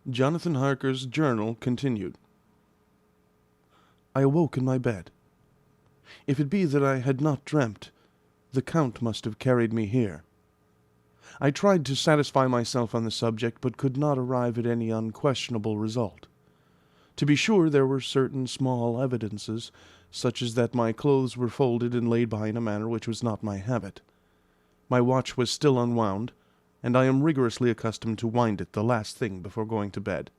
Jonathan Harker's journal continued. I awoke in my bed. If it be that I had not dreamt, the Count must have carried me here. I tried to satisfy myself on the subject, but could not arrive at any unquestionable result. To be sure, there were certain small evidences, such as that my clothes were folded and laid by in a manner which was not my habit. My watch was still unwound, and I am rigorously accustomed to wind it the last thing before going to bed,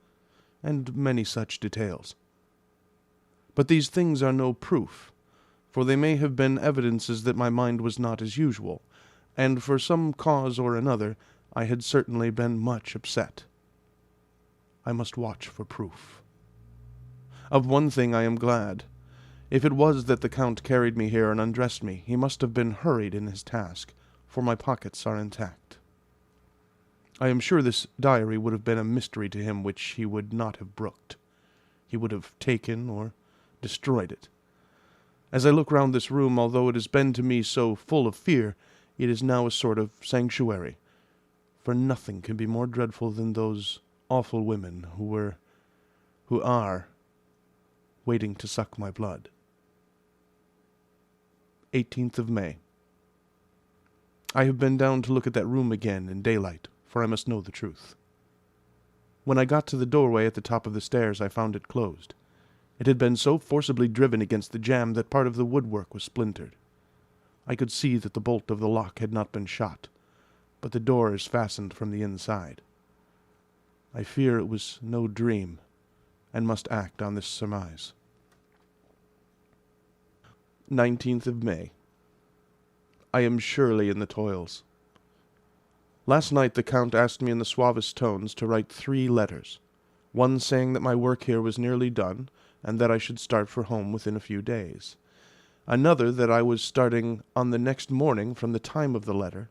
and many such details. But these things are no proof, for they may have been evidences that my mind was not as usual, and for some cause or another I had certainly been much upset. I must watch for proof. Of one thing I am glad. If it was that the Count carried me here and undressed me, he must have been hurried in his task, for my pockets are intact. I am sure this diary would have been a mystery to him which he would not have brooked. He would have taken or destroyed it. As I look round this room, although it has been to me so full of fear, it is now a sort of sanctuary, for nothing can be more dreadful than those awful women who are waiting to suck my blood. 18th of May. I have been down to look at that room again in daylight, for I must know the truth. When I got to the doorway at the top of the stairs, I found it closed. It had been so forcibly driven against the jamb that part of the woodwork was splintered. I could see that the bolt of the lock had not been shot, but the door is fastened from the inside. I fear it was no dream, and must act on this surmise. 19th of May. I am surely in the toils. Last night the Count asked me in the suavest tones to write 3 letters, one saying that my work here was nearly done, and that I should start for home within a few days. Another that I was starting on the next morning from the time of the letter,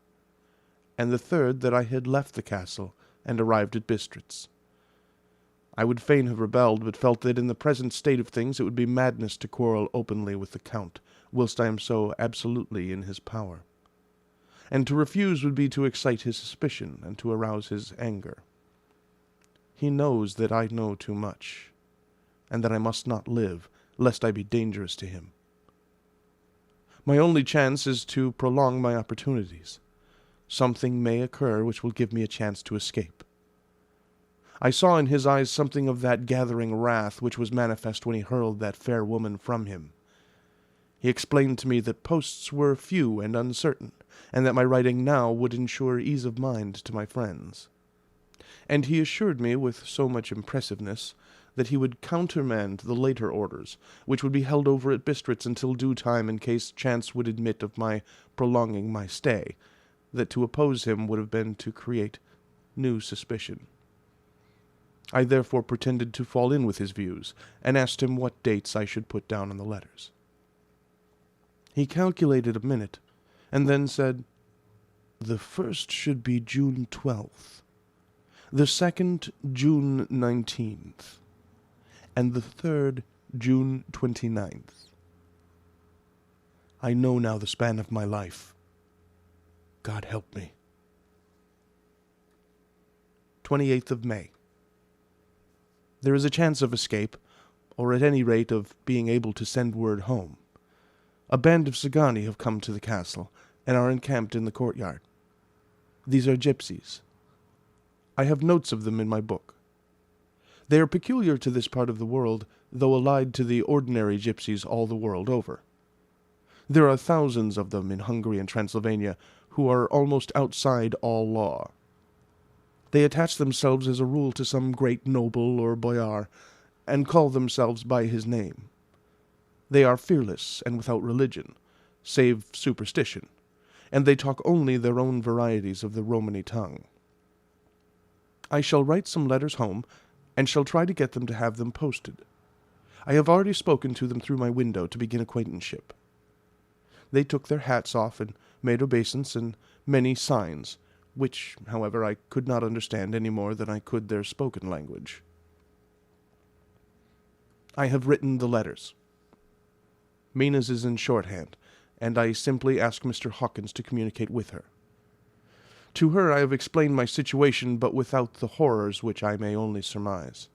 and the third that I had left the castle and arrived at Bistritz. I would fain have rebelled, but felt that in the present state of things it would be madness to quarrel openly with the Count, whilst I am so absolutely in his power. And to refuse would be to excite his suspicion, and to arouse his anger. He knows that I know too much, and that I must not live, lest I be dangerous to him. My only chance is to prolong my opportunities. Something may occur which will give me a chance to escape. I saw in his eyes something of that gathering wrath which was manifest when he hurled that fair woman from him. He explained to me that posts were few and uncertain, and that my writing now would ensure ease of mind to my friends. And he assured me with so much impressiveness that he would countermand the later orders, which would be held over at Bistritz until due time in case chance would admit of my prolonging my stay, that to oppose him would have been to create new suspicion. I therefore pretended to fall in with his views, and asked him what dates I should put down on the letters. He calculated a minute, and then said, "The first should be June 12th, the second June 19th, and the third June 29th. I know now the span of my life. God help me." 28th of May. There is a chance of escape, or at any rate of being able to send word home. A band of Sagani have come to the castle, and are encamped in the courtyard. These are gypsies. I have notes of them in my book. They are peculiar to this part of the world, though allied to the ordinary gypsies all the world over. There are thousands of them in Hungary and Transylvania, who are almost outside all law. They attach themselves as a rule to some great noble or boyar, and call themselves by his name. They are fearless and without religion, save superstition, and they talk only their own varieties of the Romany tongue. I shall write some letters home, and shall try to get them to have them posted. I have already spoken to them through my window to begin acquaintanceship. They took their hats off and made obeisance and many signs, which, however, I could not understand any more than I could their spoken language. I have written the letters. Mina's is in shorthand, and I simply ask Mr. Hawkins to communicate with her. To her I have explained my situation, but without the horrors which I may only surmise.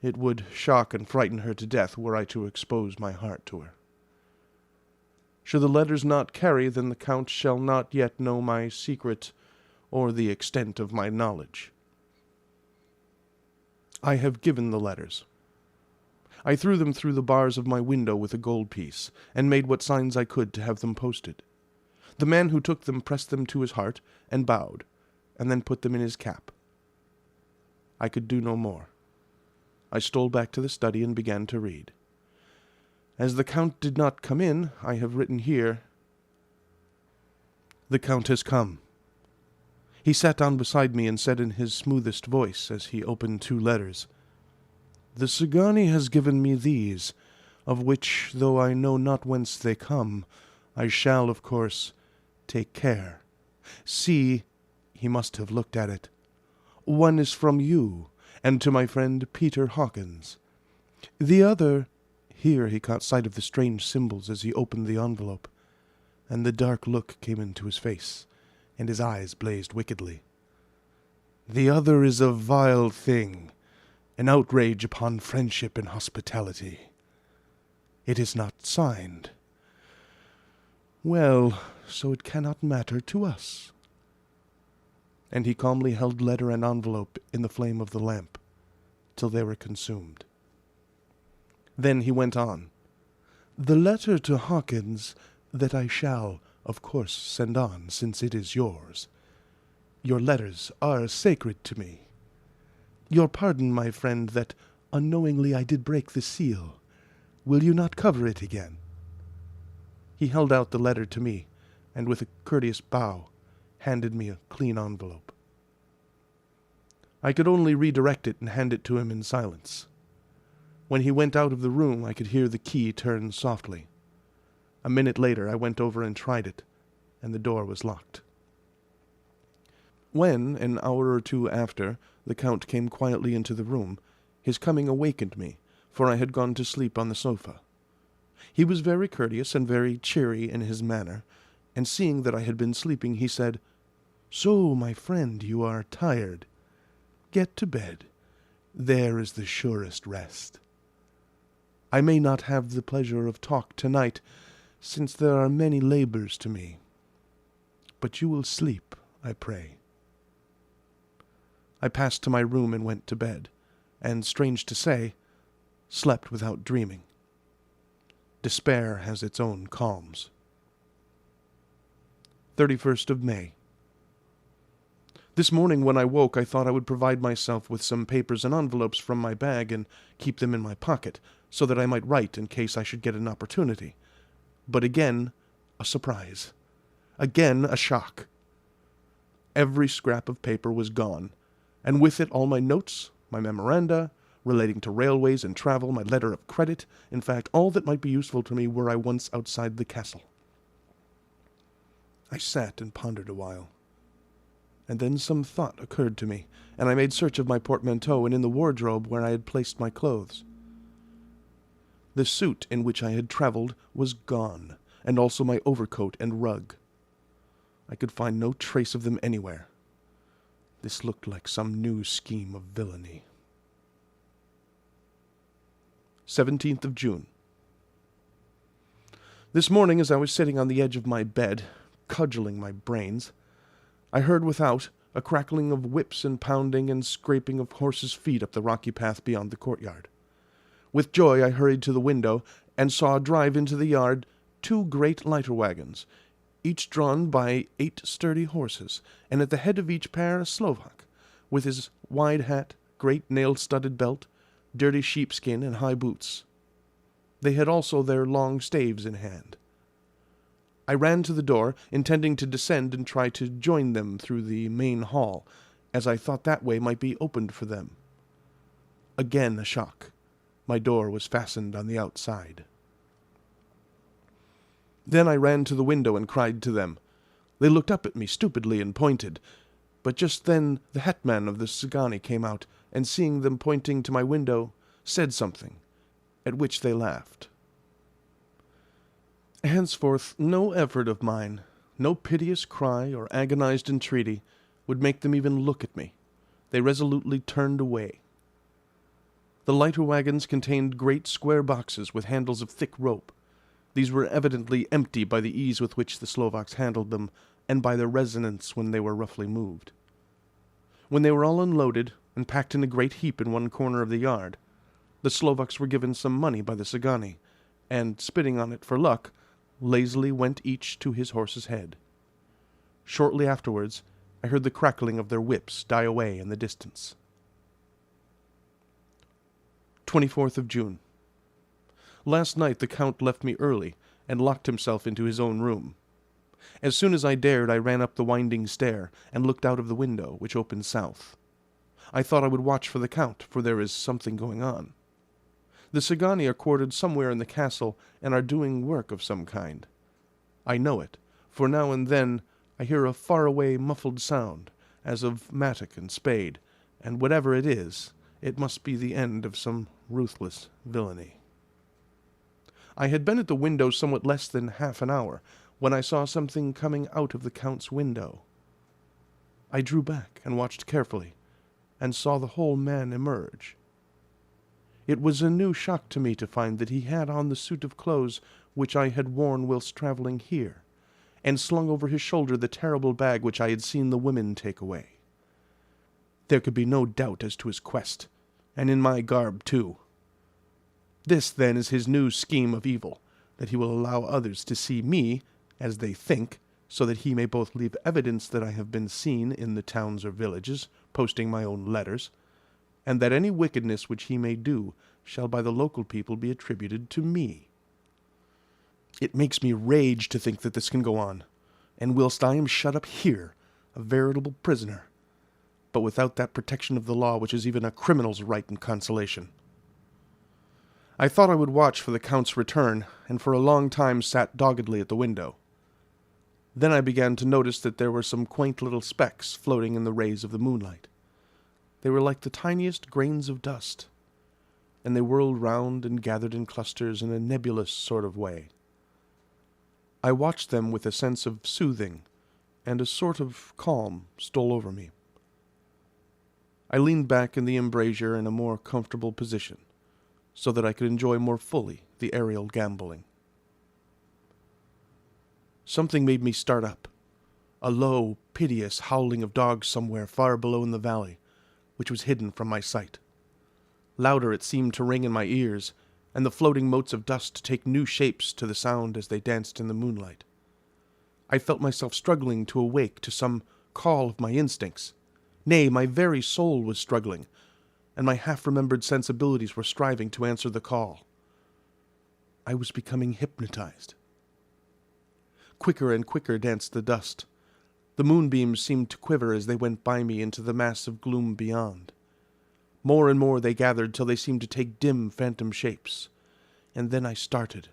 It would shock and frighten her to death were I to expose my heart to her. Should the letters not carry, then the Count shall not yet know my secret or the extent of my knowledge. I have given the letters. I threw them through the bars of my window with a gold piece, and made what signs I could to have them posted. The man who took them pressed them to his heart, and bowed, and then put them in his cap. I could do no more. I stole back to the study and began to read. As the Count did not come in, I have written here, "The Count has come." He sat down beside me and said in his smoothest voice, as he opened 2 letters, "The Szgany has given me these, of which, though I know not whence they come, I shall, of course, take care. See," he must have looked at it, "one is from you, and to my friend Peter Hawkins. The other," here he caught sight of the strange symbols as he opened the envelope, and the dark look came into his face, and his eyes blazed wickedly. "The other is a vile thing, an outrage upon friendship and hospitality. It is not signed. Well, so it cannot matter to us." And he calmly held letter and envelope in the flame of the lamp, till they were consumed. Then he went on, "The letter to Hawkins that I shall, of course, send on, since it is yours. Your letters are sacred to me. Your pardon, my friend, that unknowingly I did break the seal. Will you not cover it again?" He held out the letter to me, and with a courteous bow, handed me a clean envelope. I could only redirect it and hand it to him in silence. When he went out of the room, I could hear the key turn softly. A minute later, I went over and tried it, and the door was locked. When, an hour or 2 after, the Count came quietly into the room, his coming awakened me, for I had gone to sleep on the sofa. He was very courteous and very cheery in his manner, and seeing that I had been sleeping, he said, "So, my friend, you are tired. Get to bed. There is the surest rest. I may not have the pleasure of talk tonight, since there are many labours to me. But you will sleep, I pray." I passed to my room and went to bed, and, strange to say, slept without dreaming. Despair has its own calms. 31st of May. This morning when I woke, I thought I would provide myself with some papers and envelopes from my bag and keep them in my pocket, so that I might write in case I should get an opportunity. But again, a surprise. Again, a shock. Every scrap of paper was gone, and with it all my notes, my memoranda, relating to railways and travel, my letter of credit, in fact, all that might be useful to me were I once outside the castle. I sat and pondered a while, and then some thought occurred to me, and I made search of my portmanteau and in the wardrobe where I had placed my clothes. The suit in which I had travelled was gone, and also my overcoat and rug. I could find no trace of them anywhere. This looked like some new scheme of villainy. 17th of June. This morning, as I was sitting on the edge of my bed, cudgelling my brains, I heard without a crackling of whips and pounding and scraping of horses' feet up the rocky path beyond the courtyard. With joy I hurried to the window, and saw drive into the yard 2 great lighter wagons, each drawn by 8 sturdy horses, and at the head of each pair a Slovak, with his wide hat, great nail-studded belt, dirty sheepskin, and high boots. They had also their long staves in hand. I ran to the door, intending to descend and try to join them through the main hall, as I thought that way might be opened for them. Again a shock. My door was fastened on the outside. Then I ran to the window and cried to them. They looked up at me stupidly and pointed, but just then the hetman of the Szgany came out, and seeing them pointing to my window, said something, at which they laughed. Henceforth no effort of mine, No piteous cry or agonized entreaty would make them even look at me. They resolutely turned away. The lighter wagons contained great square boxes with handles of thick rope. These were evidently empty by the ease with which the Slovaks handled them, and by their resonance when they were roughly moved. When they were all unloaded and packed in a great heap in one corner of the yard, the Slovaks were given some money by the Sagani, and, spitting on it for luck, lazily went each to his horse's head. Shortly afterwards, I heard the crackling of their whips die away in the distance. 24th of June. Last night the Count left me early, and locked himself into his own room. As soon as I dared, I ran up the winding stair, and looked out of the window, which opened south. I thought I would watch for the Count, for there is something going on. The Sagani are quartered somewhere in the castle, and are doing work of some kind. I know it, for now and then I hear a far-away muffled sound, as of mattock and spade, and whatever it is, it must be the end of some ruthless villainy. I had been at the window somewhat less than half an hour, when I saw something coming out of the Count's window. I drew back and watched carefully, and saw the whole man emerge. It was a new shock to me to find that he had on the suit of clothes which I had worn whilst travelling here, and slung over his shoulder the terrible bag which I had seen the women take away. There could be no doubt as to his quest, and in my garb too. This, then, is his new scheme of evil, that he will allow others to see me, as they think, so that he may both leave evidence that I have been seen in the towns or villages, posting my own letters, and that any wickedness which he may do shall by the local people be attributed to me. It makes me rage to think that this can go on, and whilst I am shut up here, a veritable prisoner, but without that protection of the law which is even a criminal's right and consolation. I thought I would watch for the Count's return, and for a long time sat doggedly at the window. Then I began to notice that there were some quaint little specks floating in the rays of the moonlight. They were like the tiniest grains of dust, and they whirled round and gathered in clusters in a nebulous sort of way. I watched them with a sense of soothing, and a sort of calm stole over me. I leaned back in the embrasure in a more comfortable position, so that I could enjoy more fully the aerial gambolling. Something made me start up, a low, piteous howling of dogs somewhere far below in the valley, which was hidden from my sight. Louder it seemed to ring in my ears, and the floating motes of dust take new shapes to the sound as they danced in the moonlight. I felt myself struggling to awake to some call of my instincts. Nay, my very soul was struggling, and my half-remembered sensibilities were striving to answer the call. I was becoming hypnotized. Quicker and quicker danced the dust. The moonbeams seemed to quiver as they went by me into the mass of gloom beyond. More and more they gathered till they seemed to take dim phantom shapes. And then I started,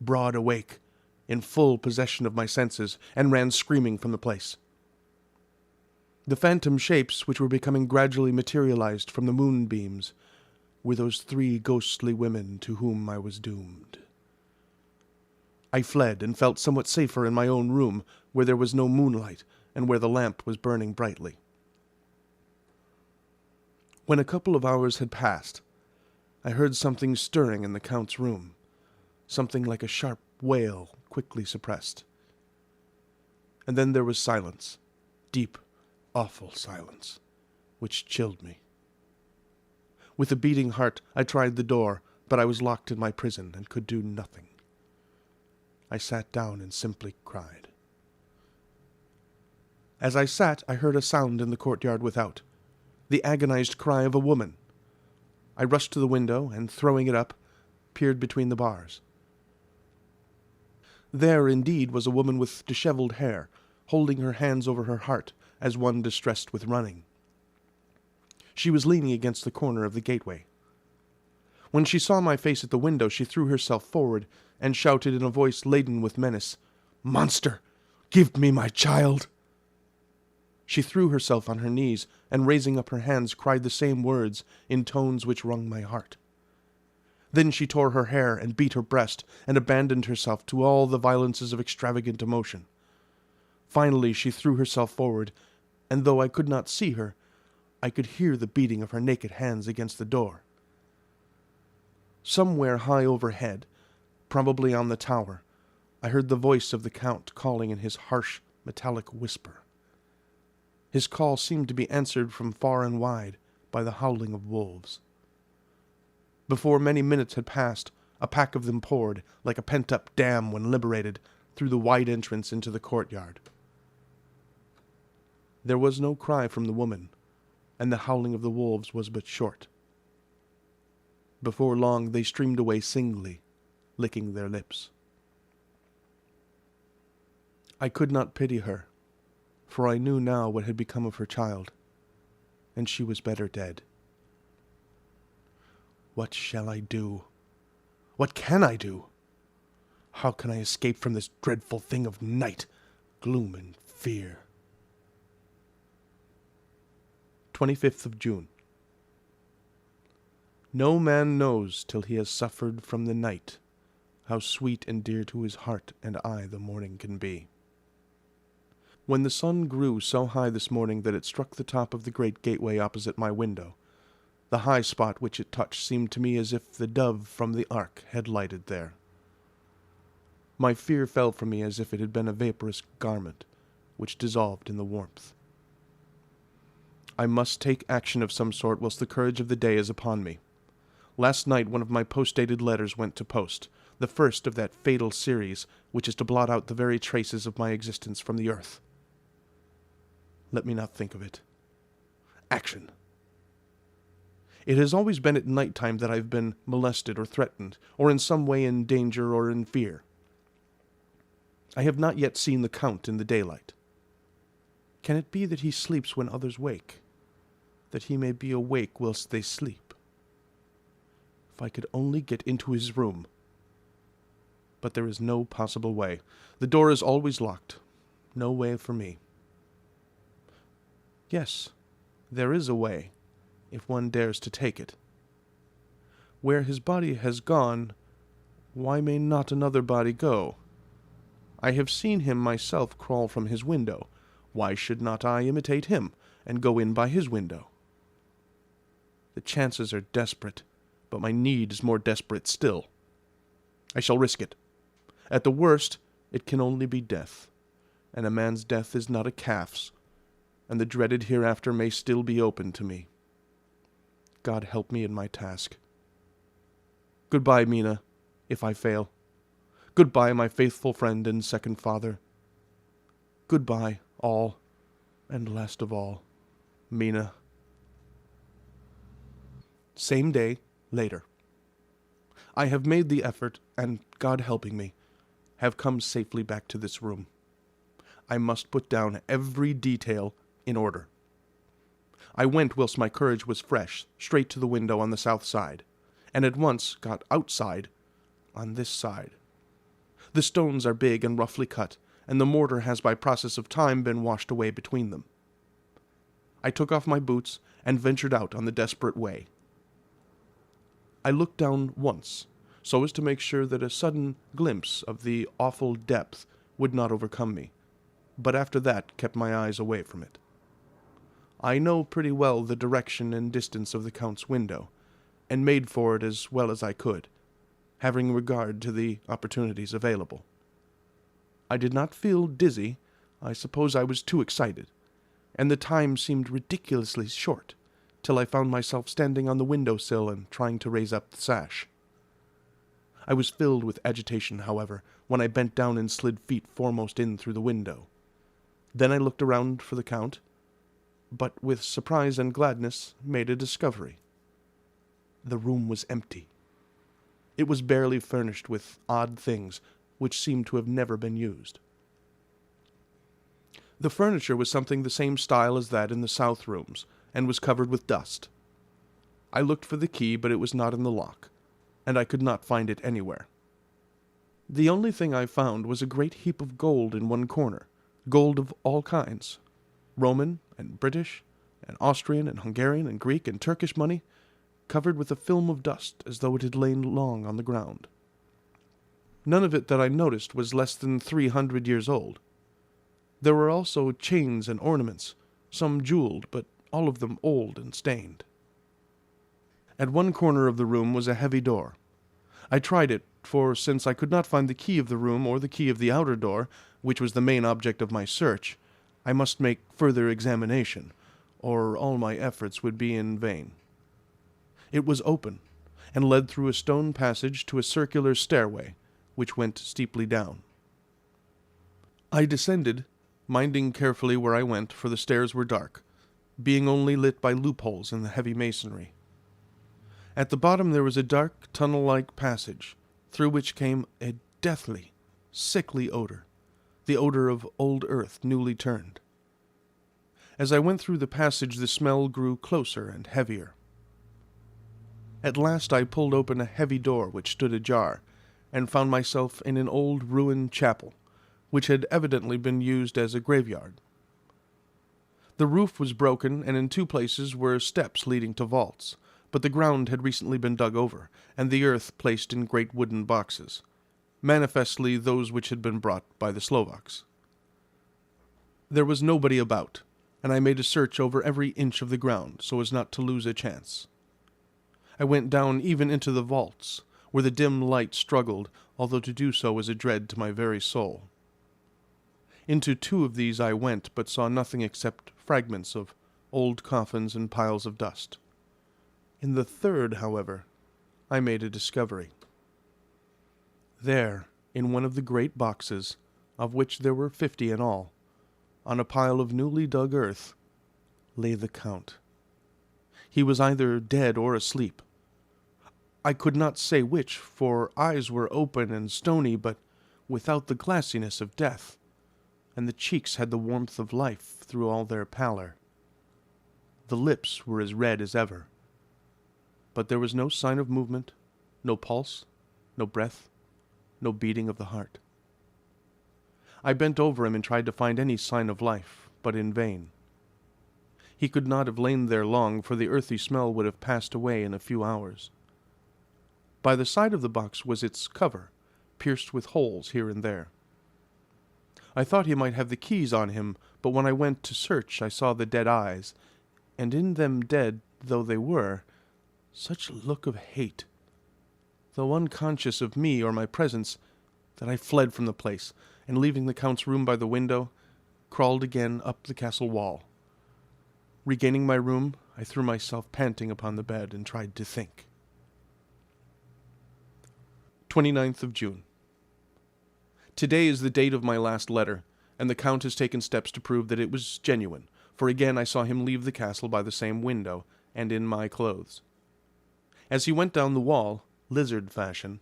broad awake, in full possession of my senses, and ran screaming from the place. The phantom shapes, which were becoming gradually materialized from the moonbeams, were those 3 ghostly women to whom I was doomed. I fled and felt somewhat safer in my own room, where there was no moonlight, and where the lamp was burning brightly. When a couple of hours had passed, I heard something stirring in the Count's room, something like a sharp wail quickly suppressed. And then there was silence, deep, awful silence, which chilled me. With a beating heart, I tried the door, but I was locked in my prison and could do nothing. I sat down and simply cried. As I sat, I heard a sound in the courtyard without, the agonized cry of a woman. I rushed to the window, and, throwing it up, peered between the bars. There, indeed, was a woman with dishevelled hair, holding her hands over her heart, as one distressed with running. She was leaning against the corner of the gateway. When she saw my face at the window, she threw herself forward, and shouted in a voice laden with menace, "Monster, give me my child!" She threw herself on her knees, and raising up her hands, cried the same words in tones which wrung my heart. Then she tore her hair and beat her breast, and abandoned herself to all the violences of extravagant emotion. Finally she threw herself forward, and though I could not see her, I could hear the beating of her naked hands against the door. Somewhere high overhead, probably on the tower, I heard the voice of the Count calling in his harsh, metallic whisper. His call seemed to be answered from far and wide by the howling of wolves. Before many minutes had passed, a pack of them poured, like a pent-up dam when liberated, through the wide entrance into the courtyard. There was no cry from the woman, and the howling of the wolves was but short. Before long they streamed away singly, licking their lips. I could not pity her, for I knew now what had become of her child, and she was better dead. What shall I do? What can I do? How can I escape from this dreadful thing of night, gloom, and fear? 25th of June. No man knows till he has suffered from the night how sweet and dear to his heart and eye the morning can be. When the sun grew so high this morning that it struck the top of the great gateway opposite my window, the high spot which it touched seemed to me as if the dove from the ark had lighted there. My fear fell from me as if it had been a vaporous garment, which dissolved in the warmth. I must take action of some sort whilst the courage of the day is upon me. Last night one of my post-dated letters went to post, the first of that fatal series which is to blot out the very traces of my existence from the earth. Let me not think of it. Action. It has always been at night time that I've been molested or threatened, or in some way in danger or in fear. I have not yet seen the Count in the daylight. Can it be that he sleeps when others wake, that he may be awake whilst they sleep? If I could only get into his room. But there is no possible way. The door is always locked. No way for me. Yes, there is a way, if one dares to take it. Where his body has gone, why may not another body go? I have seen him myself crawl from his window. Why should not I imitate him, and go in by his window? The chances are desperate, but my need is more desperate still. I shall risk it. At the worst, it can only be death, and a man's death is not a calf's, and the dreaded hereafter may still be open to me. God help me in my task. Goodbye, Mina, if I fail. Goodbye, my faithful friend and second father. Goodbye, all, and last of all, Mina. Same day, later. I have made the effort, and God helping me, have come safely back to this room. I must put down every detail in order. I went whilst my courage was fresh, straight to the window on the south side, and at once got outside on this side. The stones are big and roughly cut, and the mortar has by process of time been washed away between them. I took off my boots and ventured out on the desperate way. I looked down once, so as to make sure that a sudden glimpse of the awful depth would not overcome me, but after that kept my eyes away from it. I know pretty well the direction and distance of the Count's window, and made for it as well as I could, having regard to the opportunities available. I did not feel dizzy. I suppose I was too excited, and the time seemed ridiculously short, till I found myself standing on the window-sill and trying to raise up the sash. I was filled with agitation, however, when I bent down and slid feet foremost in through the window. Then I looked around for the Count, but with surprise and gladness made a discovery. The room was empty. It was barely furnished with odd things which seemed to have never been used. The furniture was something the same style as that in the south rooms, and was covered with dust. I looked for the key, but it was not in the lock, and I could not find it anywhere. The only thing I found was a great heap of gold in one corner, gold of all kinds, Roman and British and Austrian and Hungarian and Greek and Turkish money, covered with a film of dust as though it had lain long on the ground. None of it that I noticed was less than 300 years old. There were also chains and ornaments, some jeweled, but all of them old and stained. At one corner of the room was a heavy door. I tried it, for since I could not find the key of the room or the key of the outer door, which was the main object of my search, I must make further examination, or all my efforts would be in vain. It was open, and led through a stone passage to a circular stairway, which went steeply down. I descended, minding carefully where I went, for the stairs were dark, being only lit by loopholes in the heavy masonry. At the bottom there was a dark, tunnel-like passage, through which came a deathly, sickly odor, the odor of old earth newly turned. As I went through the passage, the smell grew closer and heavier. At last I pulled open a heavy door which stood ajar, and found myself in an old ruined chapel, which had evidently been used as a graveyard. The roof was broken, and in two places were steps leading to vaults, but the ground had recently been dug over, and the earth placed in great wooden boxes, manifestly those which had been brought by the Slovaks. There was nobody about, and I made a search over every inch of the ground so as not to lose a chance. I went down even into the vaults, where the dim light struggled, although to do so was a dread to my very soul. Into two of these I went, but saw nothing except fragments of old coffins and piles of dust. In the third, however, I made a discovery. There, in one of the great boxes, of which there were 50 in all, on a pile of newly dug earth, lay the Count. He was either dead or asleep. I could not say which, for eyes were open and stony, but without the glassiness of death, and the cheeks had the warmth of life through all their pallor. The lips were as red as ever, but there was no sign of movement, no pulse, no breath, no beating of the heart. I bent over him and tried to find any sign of life, but in vain. He could not have lain there long, for the earthy smell would have passed away in a few hours. By the side of the box was its cover, pierced with holes here and there. I thought he might have the keys on him, but when I went to search I saw the dead eyes, and in them, dead though they were, such a look of hate, though unconscious of me or my presence, that I fled from the place, and leaving the Count's room by the window, crawled again up the castle wall. Regaining my room, I threw myself panting upon the bed and tried to think. 29th of June. Today is the date of my last letter, and the Count has taken steps to prove that it was genuine, for again I saw him leave the castle by the same window, and in my clothes. As he went down the wall, lizard fashion,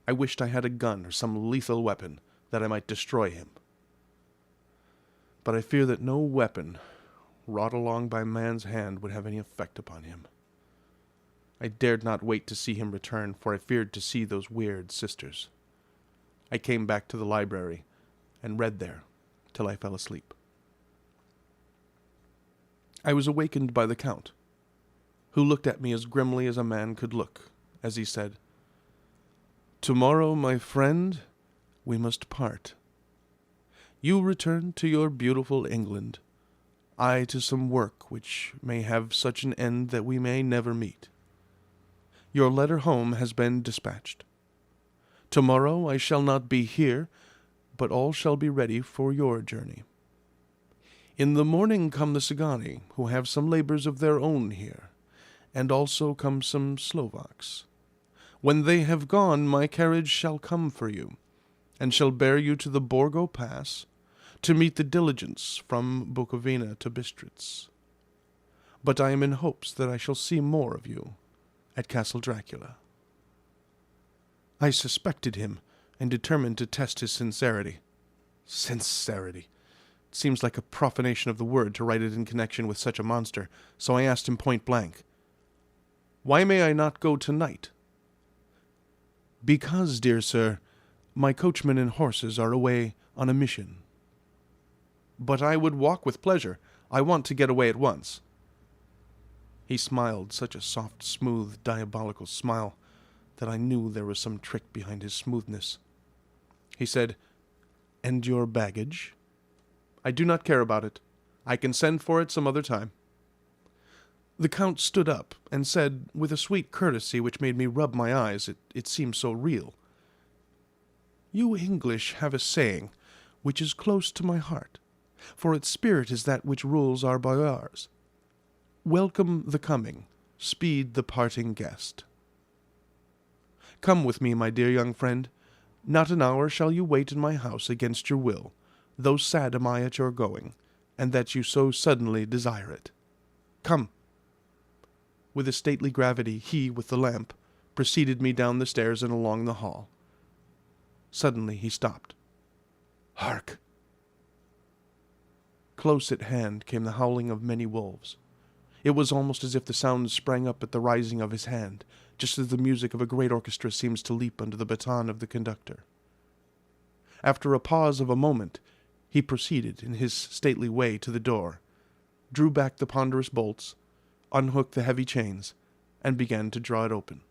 I wished I had a gun or some lethal weapon, that I might destroy him. But I fear that no weapon, wrought along by man's hand, would have any effect upon him. I dared not wait to see him return, for I feared to see those weird sisters. I came back to the library, and read there, till I fell asleep. I was awakened by the Count, who looked at me as grimly as a man could look, as he said, "Tomorrow, my friend, we must part. You return to your beautiful England, I to some work which may have such an end that we may never meet. Your letter home has been dispatched. Tomorrow I shall not be here, but all shall be ready for your journey. In the morning come the Cigani, who have some labors of their own here, and also come some Slovaks. When they have gone, my carriage shall come for you, and shall bear you to the Borgo Pass, to meet the diligence from Bukovina to Bistritz. But I am in hopes that I shall see more of you at Castle Dracula." I suspected him, and determined to test his sincerity. Sincerity! It seems like a profanation of the word to write it in connection with such a monster, so I asked him point blank, "Why may I not go tonight?" "Because, dear sir, my coachman and horses are away on a mission." "But I would walk with pleasure. I want to get away at once." He smiled, such a soft, smooth, diabolical smile, that I knew there was some trick behind his smoothness. He said, "And your baggage?" I do not care about it. I can send for it some other time." The Count stood up, and said, with a sweet courtesy which made me rub my eyes, it seemed so real, "You English have a saying, which is close to my heart, for its spirit is that which rules our boyars. Welcome the coming, speed the parting guest. Come with me, my dear young friend. Not an hour shall you wait in my house against your will, though sad am I at your going, and that you so suddenly desire it. Come." With a stately gravity, he, with the lamp, preceded me down the stairs and along the hall. Suddenly he stopped. "Hark!" Close at hand came the howling of many wolves. It was almost as if the sound sprang up at the rising of his hand, just as the music of a great orchestra seems to leap under the baton of the conductor. After a pause of a moment, he proceeded in his stately way to the door, drew back the ponderous bolts, unhooked the heavy chains, and began to draw it open.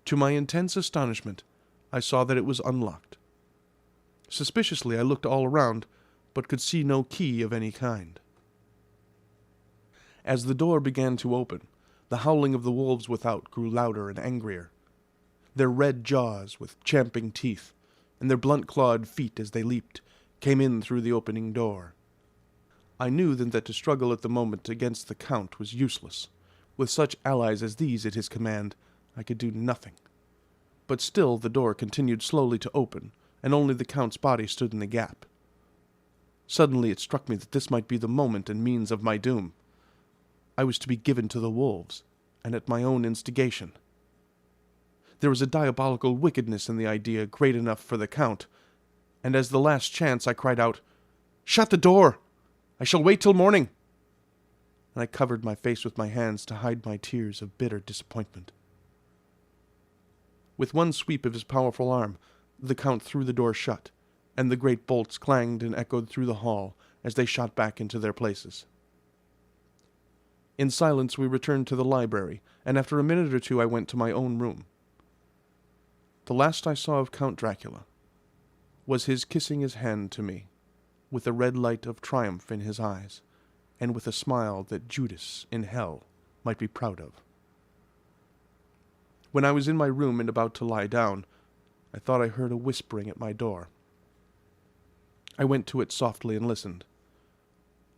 To my intense astonishment, I saw that it was unlocked. Suspiciously I looked all around, but could see no key of any kind. As the door began to open, the howling of the wolves without grew louder and angrier. Their red jaws, with champing teeth, and their blunt-clawed feet as they leaped, came in through the opening door. I knew then that to struggle at the moment against the Count was useless. With such allies as these at his command, I could do nothing. But still the door continued slowly to open, and only the Count's body stood in the gap. Suddenly it struck me that this might be the moment and means of my doom. I was to be given to the wolves, and at my own instigation. There was a diabolical wickedness in the idea great enough for the Count, and as the last chance I cried out, "Shut the door! I shall wait till morning!" And I covered my face with my hands to hide my tears of bitter disappointment. With one sweep of his powerful arm, the Count threw the door shut, and the great bolts clanged and echoed through the hall as they shot back into their places. In silence we returned to the library, and after a minute or two I went to my own room. The last I saw of Count Dracula was his kissing his hand to me, with a red light of triumph in his eyes, and with a smile that Judas in hell might be proud of. When I was in my room and about to lie down, I thought I heard a whispering at my door. I went to it softly and listened.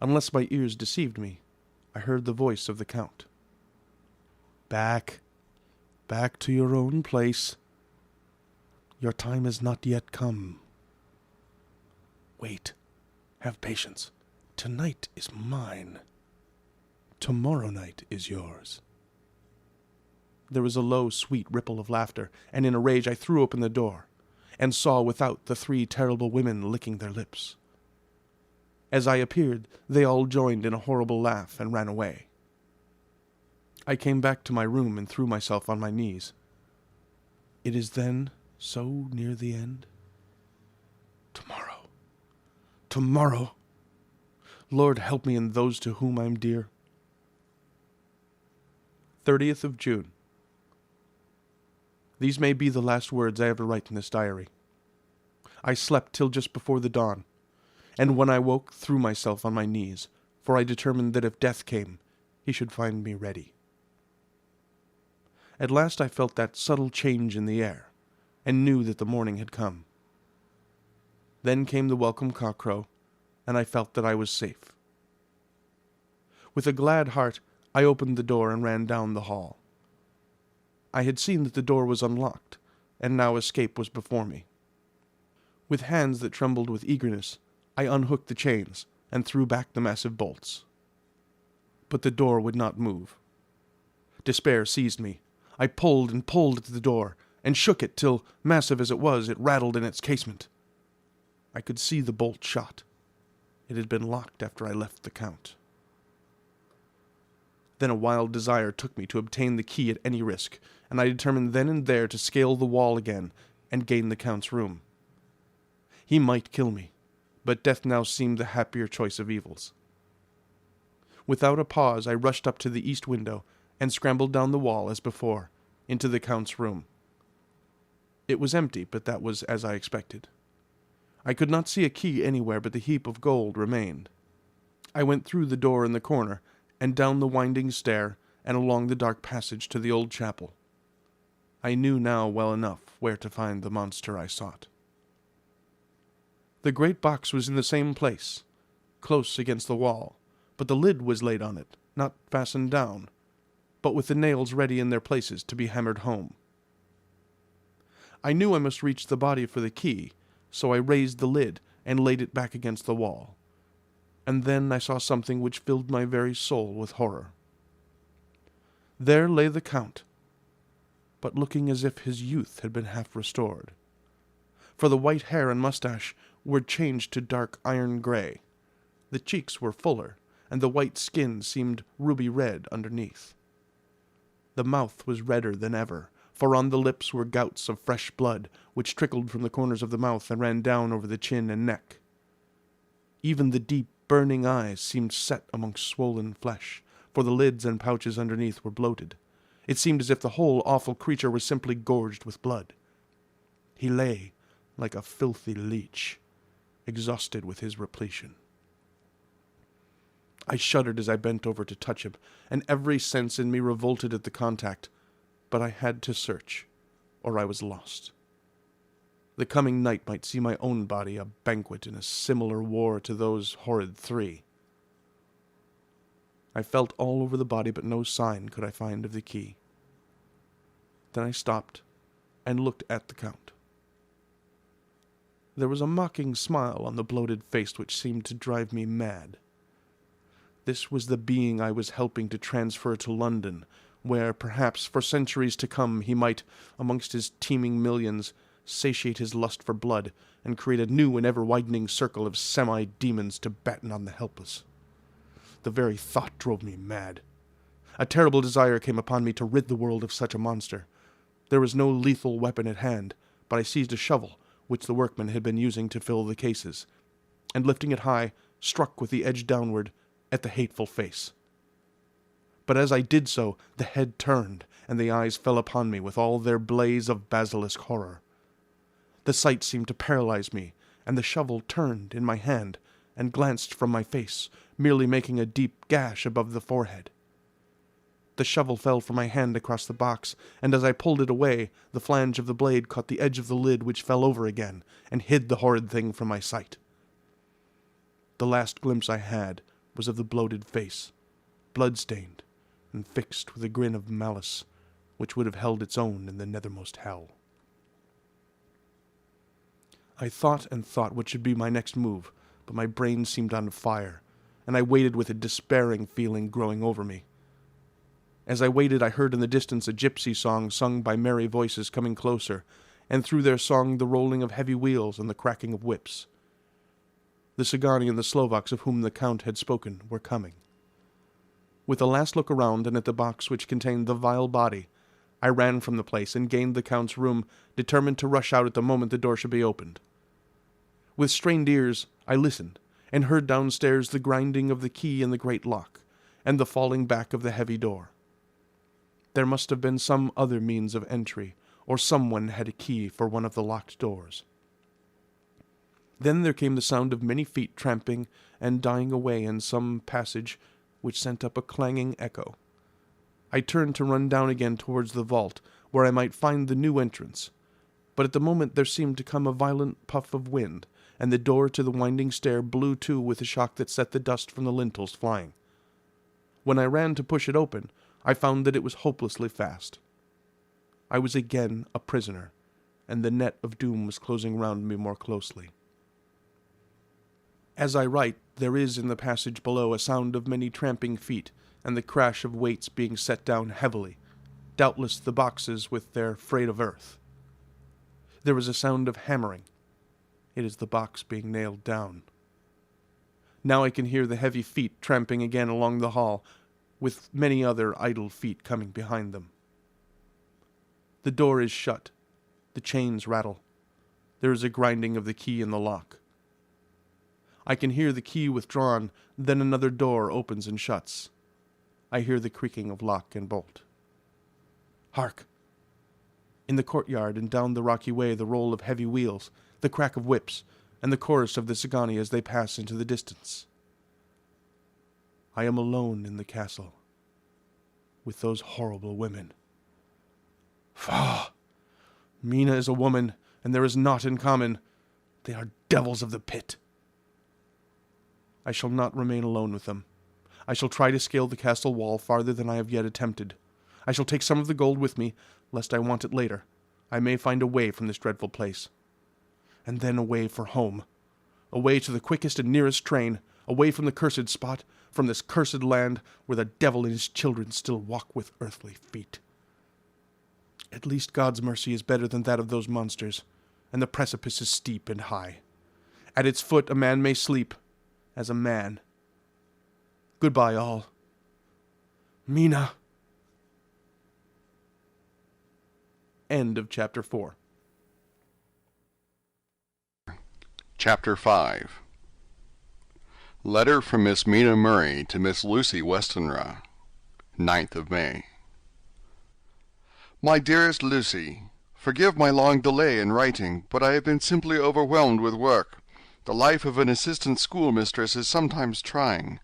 Unless my ears deceived me, I heard the voice of the Count. Back to your own place. Your time has not yet come. Wait, have patience. Tonight is mine. Tomorrow night is yours." There was a low, sweet ripple of laughter, and in a rage I threw open the door, and saw without the 3 terrible women licking their lips. As I appeared, they all joined in a horrible laugh and ran away. I came back to my room and threw myself on my knees. It is then so near the end? Tomorrow! Lord, help me and those to whom I am dear. 30th of June. These may be the last words I ever write in this diary. I slept till just before the dawn, and when I woke threw myself on my knees, for I determined that if death came, he should find me ready. At last I felt that subtle change in the air, and knew that the morning had come. Then came the welcome cockcrow, and I felt that I was safe. With a glad heart, I opened the door and ran down the hall. I had seen that the door was unlocked, and now escape was before me. With hands that trembled with eagerness, I unhooked the chains and threw back the massive bolts. But the door would not move. Despair seized me. I pulled and pulled at the door, and shook it till, massive as it was, it rattled in its casement. I could see the bolt shot. It had been locked after I left the Count. Then a wild desire took me to obtain the key at any risk, and I determined then and there to scale the wall again and gain the Count's room. He might kill me, but death now seemed the happier choice of evils. Without a pause I rushed up to the east window and scrambled down the wall as before, into the Count's room. It was empty, but that was as I expected. I could not see a key anywhere, but the heap of gold remained. I went through the door in the corner, and down the winding stair, and along the dark passage to the old chapel. I knew now well enough where to find the monster I sought. The great box was in the same place, close against the wall, but the lid was laid on it, not fastened down, but with the nails ready in their places to be hammered home. I knew I must reach the body for the key, so I raised the lid and laid it back against the wall. And then I saw something which filled my very soul with horror. There lay the Count, but looking as if his youth had been half restored. For the white hair and mustache were changed to dark iron gray. The cheeks were fuller, and the white skin seemed ruby red underneath. The mouth was redder than ever, for on the lips were gouts of fresh blood, which trickled from the corners of the mouth and ran down over the chin and neck. Even the deep, burning eyes seemed set amongst swollen flesh, for the lids and pouches underneath were bloated. It seemed as if the whole awful creature was simply gorged with blood. He lay like a filthy leech, exhausted with his repletion. I shuddered as I bent over to touch him, and every sense in me revolted at the contact, but I had to search, or I was lost. The coming night might see my own body a banquet in a similar war to those horrid three. I felt all over the body, but no sign could I find of the key. Then I stopped and looked at the Count. There was a mocking smile on the bloated face which seemed to drive me mad. This was the being I was helping to transfer to London, where, perhaps, for centuries to come, he might, amongst his teeming millions, satiate his lust for blood, and create a new and ever-widening circle of semi-demons to batten on the helpless. The very thought drove me mad. A terrible desire came upon me to rid the world of such a monster. There was no lethal weapon at hand, but I seized a shovel, which the workmen had been using to fill the cases, and lifting it high, struck with the edge downward at the hateful face. But as I did so, the head turned, and the eyes fell upon me with all their blaze of basilisk horror. The sight seemed to paralyze me, and the shovel turned in my hand and glanced from my face, merely making a deep gash above the forehead. The shovel fell from my hand across the box, and as I pulled it away, the flange of the blade caught the edge of the lid, which fell over again, and hid the horrid thing from my sight. The last glimpse I had was of the bloated face, blood-stained, and fixed with a grin of malice, which would have held its own in the nethermost hell. I thought and thought what should be my next move, but my brain seemed on fire, and I waited with a despairing feeling growing over me. As I waited, I heard in the distance a gypsy song sung by merry voices coming closer, and through their song the rolling of heavy wheels and the cracking of whips. The Cigani and the Slovaks of whom the Count had spoken were coming. With a last look around and at the box which contained the vile body, I ran from the place and gained the Count's room, determined to rush out at the moment the door should be opened. With strained ears, I listened, and heard downstairs the grinding of the key in the great lock, and the falling back of the heavy door. There must have been some other means of entry, or someone had a key for one of the locked doors. Then there came the sound of many feet tramping and dying away in some passage which sent up a clanging echo. I turned to run down again towards the vault, where I might find the new entrance, but at the moment there seemed to come a violent puff of wind, and the door to the winding stair blew to with a shock that set the dust from the lintels flying. When I ran to push it open, I found that it was hopelessly fast. I was again a prisoner, and the net of doom was closing round me more closely. As I write, there is in the passage below a sound of many tramping feet, and the crash of weights being set down heavily, doubtless the boxes with their freight of earth. There is a sound of hammering. It is the box being nailed down. Now I can hear the heavy feet tramping again along the hall, with many other idle feet coming behind them. The door is shut. The chains rattle. There is a grinding of the key in the lock. I can hear the key withdrawn, then another door opens and shuts. I hear the creaking of lock and bolt. Hark! In the courtyard and down the rocky way the roll of heavy wheels, the crack of whips, and the chorus of the Zingani as they pass into the distance. I am alone in the castle, with those horrible women. Faugh! Mina is a woman, and there is naught in common. They are devils of the pit. I shall not remain alone with them. I shall try to scale the castle wall farther than I have yet attempted. I shall take some of the gold with me, lest I want it later. I may find a way from this dreadful place. And then away for home. Away to the quickest and nearest train, away from the cursed spot, from this cursed land where the devil and his children still walk with earthly feet. At least God's mercy is better than that of those monsters, and the precipice is steep and high. At its foot a man may sleep, as a man. Goodbye, all. Mina. End of Chapter 4. Chapter 5. Letter from Miss Mina Murray to Miss Lucy Westenra, 9th of May. My dearest Lucy, forgive my long delay in writing, but I have been simply overwhelmed with work. The life of an assistant schoolmistress is sometimes trying.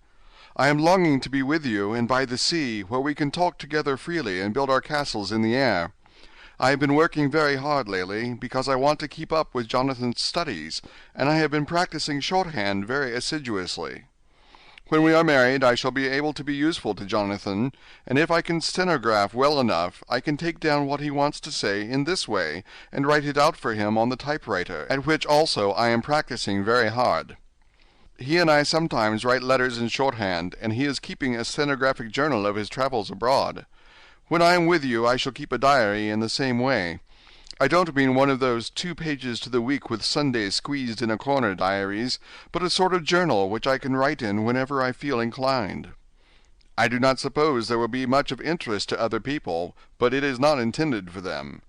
I am longing to be with you and by the sea, where we can talk together freely and build our castles in the air. I have been working very hard lately, because I want to keep up with Jonathan's studies, and I have been practicing shorthand very assiduously. When we are married, I shall be able to be useful to Jonathan, and if I can stenograph well enough, I can take down what he wants to say in this way, and write it out for him on the typewriter, at which also I am practicing very hard. He and I sometimes write letters in shorthand, and he is keeping a stenographic journal of his travels abroad. When I am with you, I shall keep a diary in the same way. I don't mean one of those 2 pages to the week with Sundays squeezed in a corner diaries, but a sort of journal which I can write in whenever I feel inclined. I do not suppose there will be much of interest to other people, but it is not intended for them.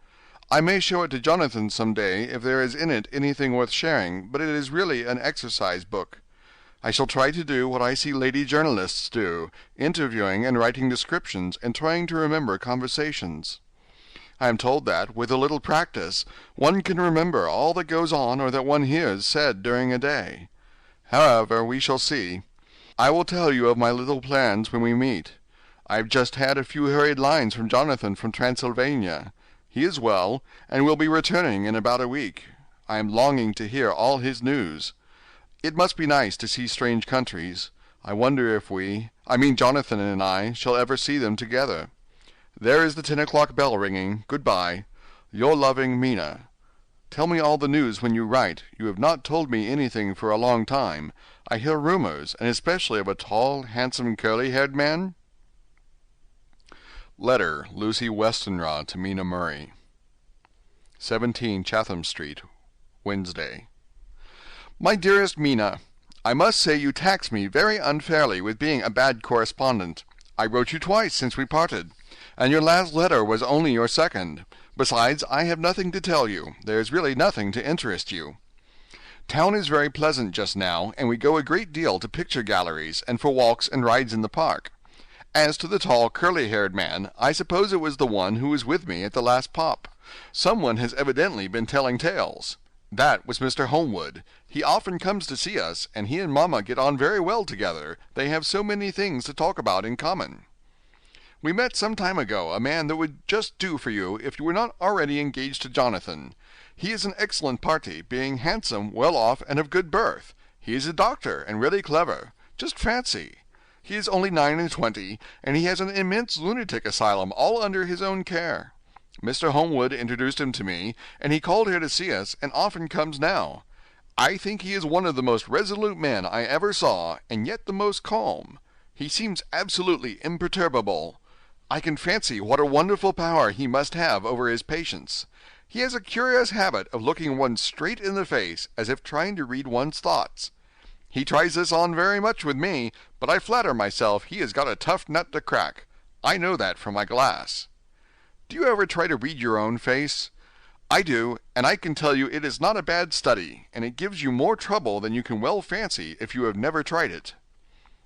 I may show it to Jonathan some day if there is in it anything worth sharing, but it is really an exercise book. I shall try to do what I see lady journalists do, interviewing and writing descriptions and trying to remember conversations. I am told that, with a little practice, one can remember all that goes on or that one hears said during a day. However, we shall see. I will tell you of my little plans when we meet. I have just had a few hurried lines from Jonathan from Transylvania. He is well, and will be returning in about a week. I am longing to hear all his news. It must be nice to see strange countries. I wonder if Jonathan and I, shall ever see them together. There is the 10 o'clock bell ringing. Goodbye. Your loving Mina. Tell me all the news when you write. You have not told me anything for a long time. I hear rumors, and especially of a tall, handsome, curly-haired man. Letter, Lucy Westenra to Mina Murray. 17 Chatham Street, Wednesday. My dearest Mina, I must say you tax me very unfairly with being a bad correspondent. I wrote you twice since we parted, and your last letter was only your second. Besides, I have nothing to tell you. There is really nothing to interest you. Town is very pleasant just now, and we go a great deal to picture galleries, and for walks and rides in the park. As to the tall, curly-haired man, I suppose it was the one who was with me at the last pop. Someone has evidently been telling tales. That was Mr. Homewood. He often comes to see us, and he and Mamma get on very well together. They have so many things to talk about in common. We met some time ago a man that would just do for you if you were not already engaged to Jonathan. He is an excellent party, being handsome, well off, and of good birth. He is a doctor, and really clever. Just fancy! He is only 29, and he has an immense lunatic asylum all under his own care. Mr. Homewood introduced him to me, and he called here to see us, and often comes now. I think he is one of the most resolute men I ever saw, and yet the most calm. He seems absolutely imperturbable. I can fancy what a wonderful power he must have over his patients. He has a curious habit of looking one straight in the face, as if trying to read one's thoughts. He tries this on very much with me, but I flatter myself he has got a tough nut to crack. I know that from my glass. Do you ever try to read your own face? I do, and I can tell you it is not a bad study, and it gives you more trouble than you can well fancy if you have never tried it.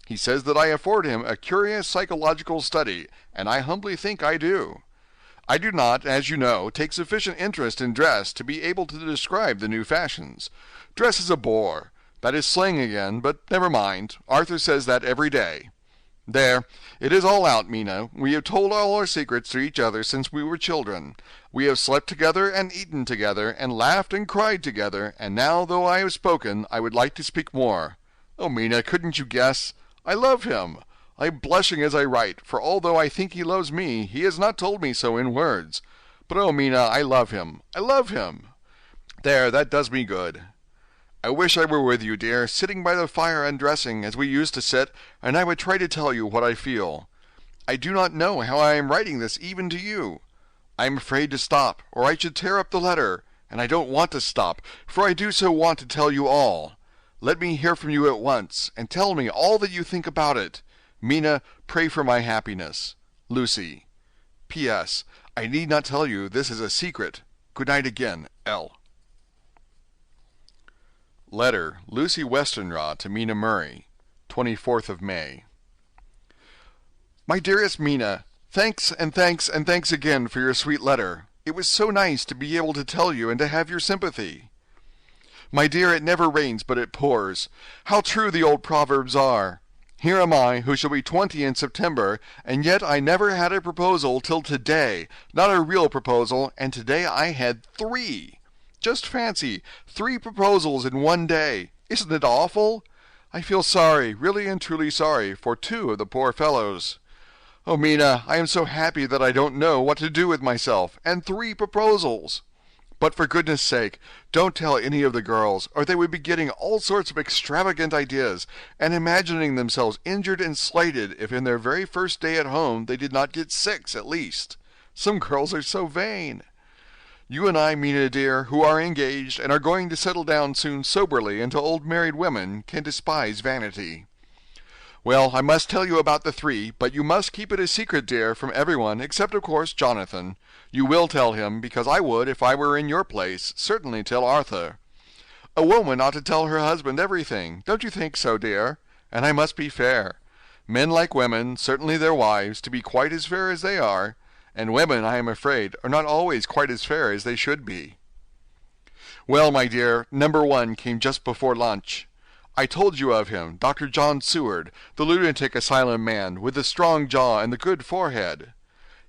He says that I afford him a curious psychological study, and I humbly think I do. I do not, as you know, take sufficient interest in dress to be able to describe the new fashions. Dress is a bore. That is slang again, but never mind. Arthur says that every day. There, it is all out, Mina. We have told all our secrets to each other since we were children. We have slept together and eaten together and laughed and cried together, and now, though I have spoken, I would like to speak more. Oh, Mina, couldn't you guess? I love him. I am blushing as I write, for although I think he loves me, he has not told me so in words. But oh, Mina, I love him. I love him. There, that does me good. I wish I were with you, dear, sitting by the fire undressing, as we used to sit, and I would try to tell you what I feel. I do not know how I am writing this even to you. I am afraid to stop, or I should tear up the letter, and I don't want to stop, for I do so want to tell you all. Let me hear from you at once, and tell me all that you think about it. Mina, pray for my happiness. Lucy. P.S. I need not tell you this is a secret. Good night again, L. Letter, Lucy Westenra to Mina Murray, 24th of May. My dearest Mina, thanks and thanks and thanks again for your sweet letter. It was so nice to be able to tell you and to have your sympathy. My dear, it never rains but it pours. How true the old proverbs are. Here am I, who shall be 20 in September, and yet I never had a proposal till today, not a real proposal, and today I had 3. Just fancy, 3 proposals in one day. Isn't it awful? I feel sorry, really and truly sorry, for 2 of the poor fellows. Oh, Mina, I am so happy that I don't know what to do with myself, and 3 proposals. But for goodness sake, don't tell any of the girls, or they would be getting all sorts of extravagant ideas, and imagining themselves injured and slighted if in their very first day at home they did not get 6 at least. Some girls are so vain. You and I, Mina dear, who are engaged and are going to settle down soon soberly into old married women, can despise vanity. Well, I must tell you about the 3, but you must keep it a secret, dear, from everyone, except, of course, Jonathan. You will tell him, because I would, if I were in your place, certainly tell Arthur. A woman ought to tell her husband everything. Don't you think so, dear? And I must be fair. Men like women, certainly their wives, to be quite as fair as they are, and women, I am afraid, are not always quite as fair as they should be. Well, my dear, number 1 came just before lunch. I told you of him, Dr. John Seward, the lunatic asylum man, with the strong jaw and the good forehead.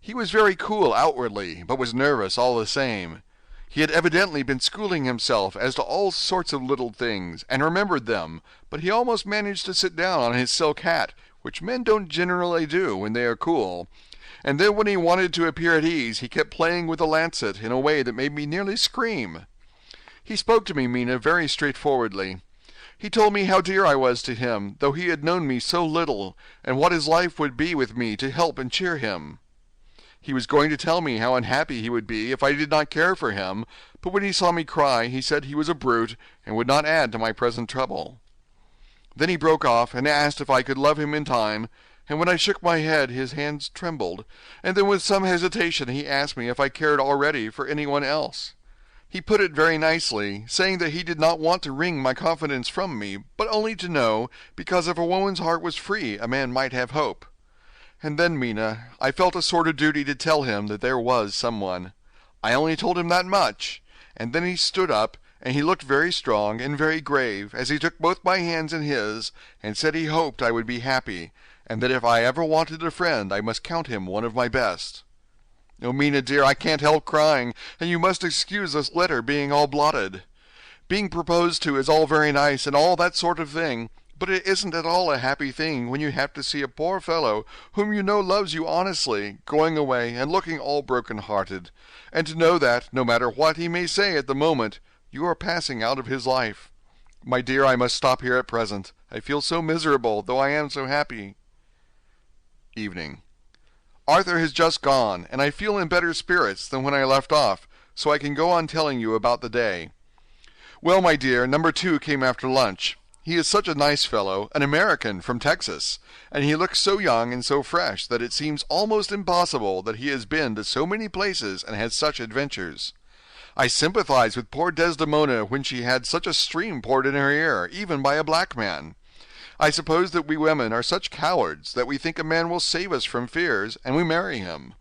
He was very cool outwardly, but was nervous all the same. He had evidently been schooling himself as to all sorts of little things, and remembered them, but he almost managed to sit down on his silk hat, which men don't generally do when they are cool. And then when he wanted to appear at ease, he kept playing with the lancet in a way that made me nearly scream. He spoke to me, Mina, very straightforwardly. He told me how dear I was to him, though he had known me so little, and what his life would be with me to help and cheer him. He was going to tell me how unhappy he would be if I did not care for him, but when he saw me cry, he said he was a brute, and would not add to my present trouble. Then he broke off, and asked if I could love him in time, and when I shook my head his hands trembled, and then with some hesitation he asked me if I cared already for anyone else. He put it very nicely, saying that he did not want to wring my confidence from me, but only to know, because if a woman's heart was free a man might have hope. And then, Mina, I felt a sort of duty to tell him that there was someone. I only told him that much, and then he stood up, and he looked very strong and very grave as he took both my hands in his, and said he hoped I would be happy, and that if I ever wanted a friend I must count him one of my best. Oh, Mina dear, I can't help crying, and you must excuse this letter being all blotted. Being proposed to is all very nice and all that sort of thing, but it isn't at all a happy thing when you have to see a poor fellow, whom you know loves you honestly, going away and looking all broken-hearted, and to know that, no matter what he may say at the moment, you are passing out of his life. My dear, I must stop here at present. I feel so miserable, though I am so happy. Evening. Arthur has just gone, and I feel in better spirits than when I left off, so I can go on telling you about the day. Well, my dear, number 2 came after lunch. He is such a nice fellow, an American from Texas, and he looks so young and so fresh that it seems almost impossible that he has been to so many places and had such adventures. I sympathize with poor Desdemona when she had such a stream poured in her ear, even by a black man. I suppose that we women are such cowards that we think a man will save us from fears, and we marry him.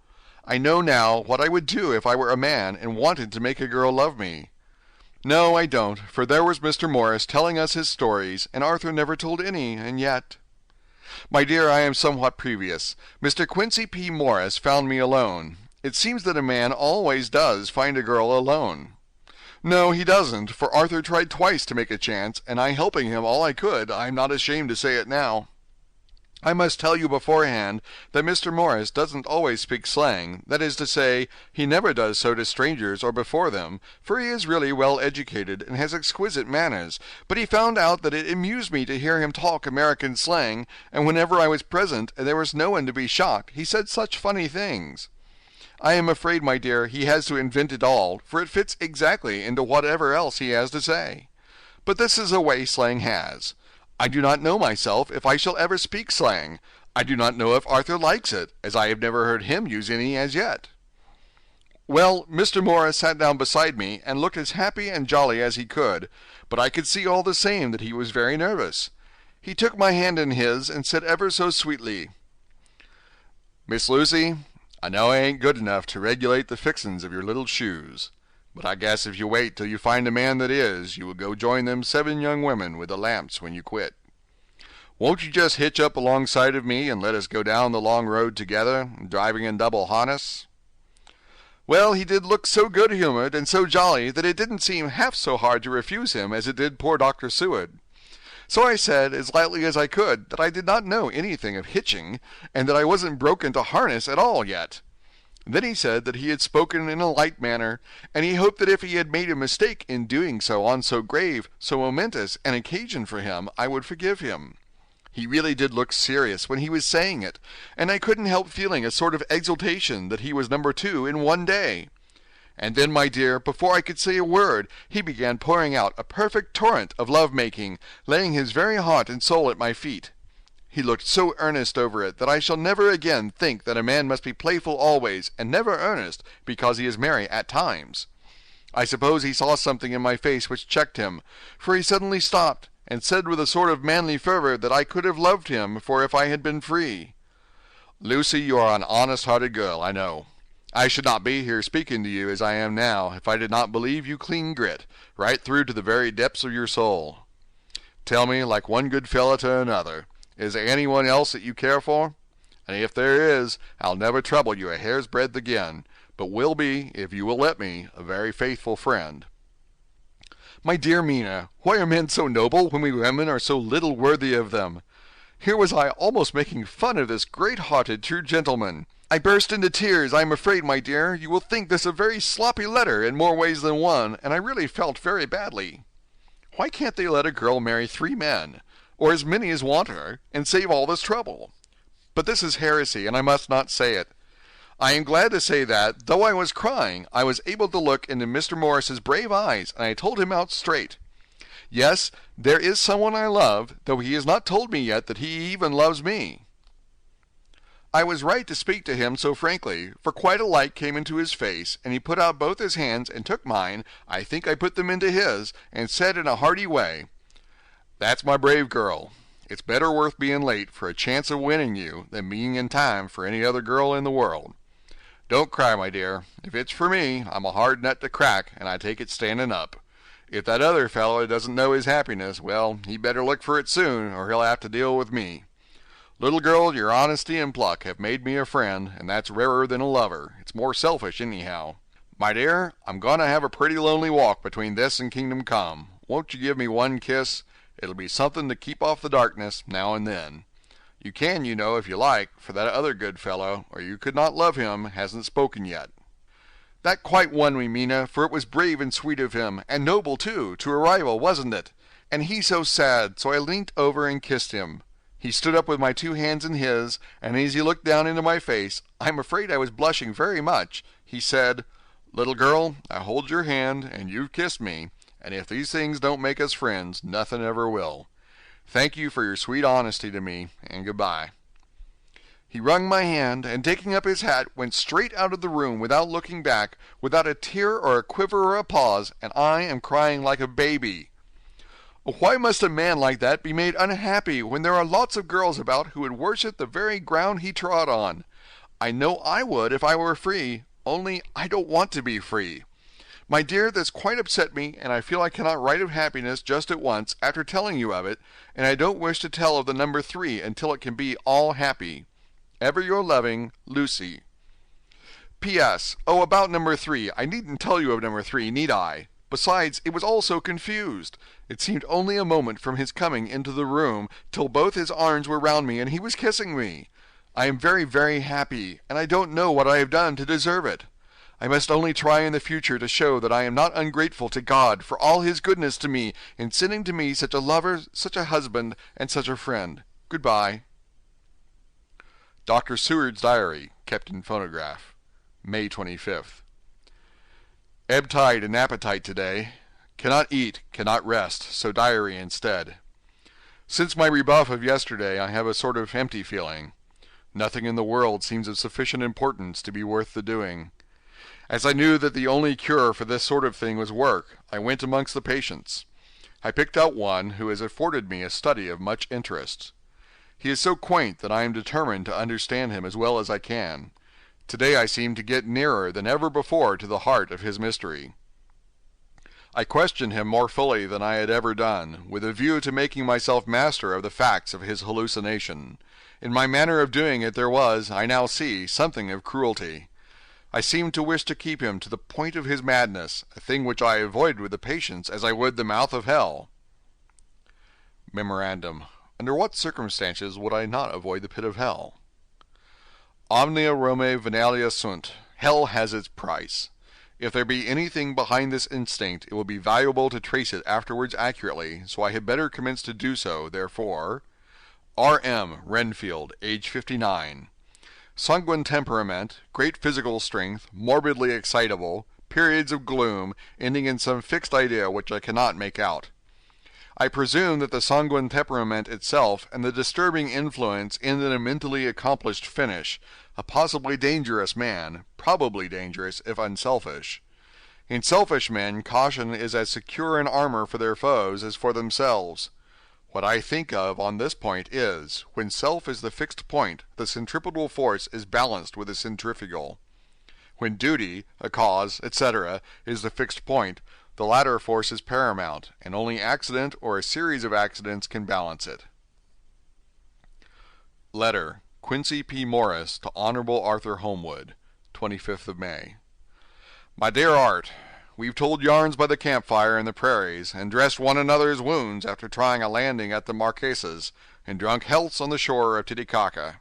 I know now what I would do if I were a man and wanted to make a girl love me. No, I don't, for there was Mr. Morris telling us his stories, and Arthur never told any, and yet... My dear, I am somewhat previous. Mr. Quincy P. Morris found me alone. It seems that a man always does find a girl alone. No, he doesn't, for Arthur tried twice to make a chance, and I helping him all I could, I'm not ashamed to say it now. I must tell you beforehand that Mr. Morris doesn't always speak slang, that is to say, he never does so to strangers or before them, for he is really well educated and has exquisite manners, but he found out that it amused me to hear him talk American slang, and whenever I was present and there was no one to be shocked, he said such funny things. I am afraid, my dear, he has to invent it all, for it fits exactly into whatever else he has to say. But this is a way slang has. I do not know myself if I shall ever speak slang. I do not know if Arthur likes it, as I have never heard him use any as yet. Well, Mr. Morris sat down beside me and looked as happy and jolly as he could, but I could see all the same that he was very nervous. He took my hand in his and said ever so sweetly, "Miss Lucy, I know I ain't good enough to regulate the fixin's of your little shoes. But I guess if you wait till you find a man that is, you will go join them 7 young women with the lamps when you quit. Won't you just hitch up alongside of me and let us go down the long road together, driving in double harness?" Well, he did look so good-humored and so jolly that it didn't seem half so hard to refuse him as it did poor Dr. Seward. So I said, as lightly as I could, that I did not know anything of hitching, and that I wasn't broke into harness at all yet. Then he said that he had spoken in a light manner, and he hoped that if he had made a mistake in doing so on so grave, so momentous an occasion for him, I would forgive him. He really did look serious when he was saying it, and I couldn't help feeling a sort of exultation that he was number 2 in one day. And then, my dear, before I could say a word, he began pouring out a perfect torrent of love-making, laying his very heart and soul at my feet. He looked so earnest over it that I shall never again think that a man must be playful always, and never earnest, because he is merry at times. I suppose he saw something in my face which checked him, for he suddenly stopped, and said with a sort of manly fervor that I could have loved him, for if I had been free. Lucy, you are an honest-hearted girl, I know. I should not be here speaking to you as I am now, if I did not believe you clean grit, right through to the very depths of your soul. Tell me, like one good fellow to another, is there anyone else that you care for? And if there is, I'll never trouble you a hair's breadth again, but will be, if you will let me, a very faithful friend. My dear Mina, why are men so noble when we women are so little worthy of them? Here was I almost making fun of this great-hearted, true gentleman. I burst into tears. I am afraid, my dear, you will think this a very sloppy letter in more ways than one, and I really felt very badly. Why can't they let a girl marry 3 men, or as many as want her, and save all this trouble? But this is heresy, and I must not say it. I am glad to say that, though I was crying, I was able to look into Mr. Morris's brave eyes, and I told him out straight. Yes, there is someone I love, though he has not told me yet that he even loves me. I was right to speak to him so frankly, for quite a light came into his face, and he put out both his hands and took mine, I think I put them into his, and said in a hearty way, "That's my brave girl. It's better worth being late for a chance of winning you than being in time for any other girl in the world. Don't cry, my dear. If it's for me, I'm a hard nut to crack, and I take it standing up. If that other fellow doesn't know his happiness, well, he better look for it soon, or he'll have to deal with me. Little girl, your honesty and pluck have made me a friend, and that's rarer than a lover. It's more selfish, anyhow. My dear, I'm going to have a pretty lonely walk between this and Kingdom Come. Won't you give me one kiss? It'll be something to keep off the darkness now and then. You can, you know, if you like, for that other good fellow, or you could not love him, hasn't spoken yet." That quite won me, Mina, for it was brave and sweet of him, and noble, too, to a rival, wasn't it? And he so sad, so I leant over and kissed him. He stood up with my 2 hands in his, and as he looked down into my face, I'm afraid I was blushing very much, he said, "Little girl, I hold your hand, and you've kissed me, and if these things don't make us friends, nothing ever will. Thank you for your sweet honesty to me, and goodbye." He wrung my hand, and taking up his hat, went straight out of the room without looking back, without a tear or a quiver or a pause, and I am crying like a baby. Why must a man like that be made unhappy when there are lots of girls about who would worship the very ground he trod on? I know I would if I were free, only I don't want to be free. My dear, this quite upset me, and I feel I cannot write of happiness just at once after telling you of it, and I don't wish to tell of the number 3 until it can be all happy. Ever your loving, Lucy. P.S. Oh, about number 3, I needn't tell you of number 3, need I? Besides, it was all so confused. It seemed only a moment from his coming into the room till both his arms were round me and he was kissing me. I am very, very happy, and I don't know what I have done to deserve it. I must only try in the future to show that I am not ungrateful to God for all his goodness to me in sending to me such a lover, such a husband, and such a friend. Goodbye. Dr. Seward's Diary, kept in phonograph. May 25th. Ebb tide and appetite today. Cannot eat, cannot rest, so diary instead. Since my rebuff of yesterday, I have a sort of empty feeling. Nothing in the world seems of sufficient importance to be worth the doing. As I knew that the only cure for this sort of thing was work, I went amongst the patients. I picked out one who has afforded me a study of much interest. He is so quaint that I am determined to understand him as well as I can. Today I seem to get nearer than ever before to the heart of his mystery. I questioned him more fully than I had ever done, with a view to making myself master of the facts of his hallucination. In my manner of doing it there was, I now see, something of cruelty. I seemed to wish to keep him to the point of his madness, a thing which I avoid with the patients as I would the mouth of hell. Memorandum. Under what circumstances would I not avoid the pit of hell? Omnia Romae venalia sunt. Hell has its price. If there be anything behind this instinct, it will be valuable to trace it afterwards accurately, so I had better commence to do so, therefore. R.M. Renfield, age 59. Sanguine temperament, great physical strength, morbidly excitable, periods of gloom, ending in some fixed idea which I cannot make out. I presume that the sanguine temperament itself and the disturbing influence end in a mentally accomplished finish, a possibly dangerous man, probably dangerous if unselfish. In selfish men, caution is as secure an armor for their foes as for themselves. What I think of on this point is, when self is the fixed point, the centripetal force is balanced with the centrifugal. When duty, a cause, etc., is the fixed point, the latter force is paramount, and only accident or a series of accidents can balance it. Letter, Quincy P. Morris to Honorable Arthur Holmwood, 25th of May. My dear Art, we've told yarns by the campfire in the prairies, and dressed one another's wounds after trying a landing at the Marquesas, and drunk healths on the shore of Titicaca.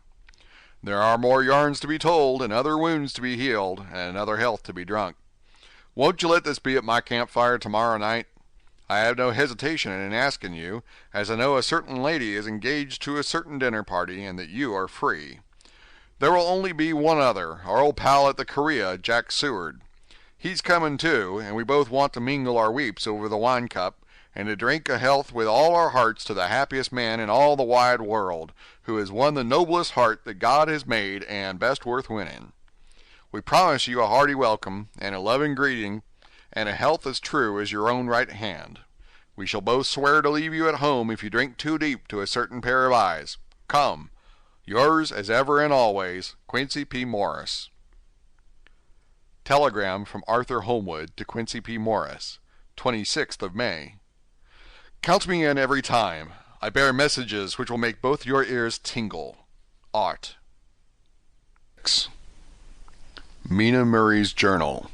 There are more yarns to be told, and other wounds to be healed, and another health to be drunk. Won't you let this be at my campfire tomorrow night? I have no hesitation in asking you, as I know a certain lady is engaged to a certain dinner party, and that you are free. There will only be one other, our old pal at the Korea, Jack Seward. He's coming too, and we both want to mingle our weeps over the wine cup, and to drink a health with all our hearts to the happiest man in all the wide world, who has won the noblest heart that God has made, and best worth winning. We promise you a hearty welcome, and a loving greeting, and a health as true as your own right hand. We shall both swear to leave you at home if you drink too deep to a certain pair of eyes. Come. Yours as ever and always, Quincy P. Morris. Telegram from Arthur Holmwood to Quincy P. Morris, 26th of May. Count me in every time. I bear messages which will make both your ears tingle. Art. Mina Murray's Journal.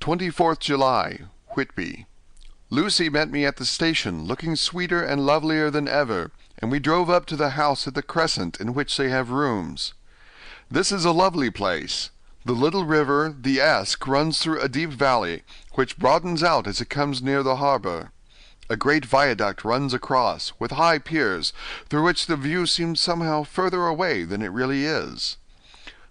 24th July, Whitby. Lucy met me at the station, looking sweeter and lovelier than ever, and we drove up to the house at the Crescent in which they have rooms. This is a lovely place. The little river, the Esk, runs through a deep valley, which broadens out as it comes near the harbor. A great viaduct runs across, with high piers, through which the view seems somehow further away than it really is.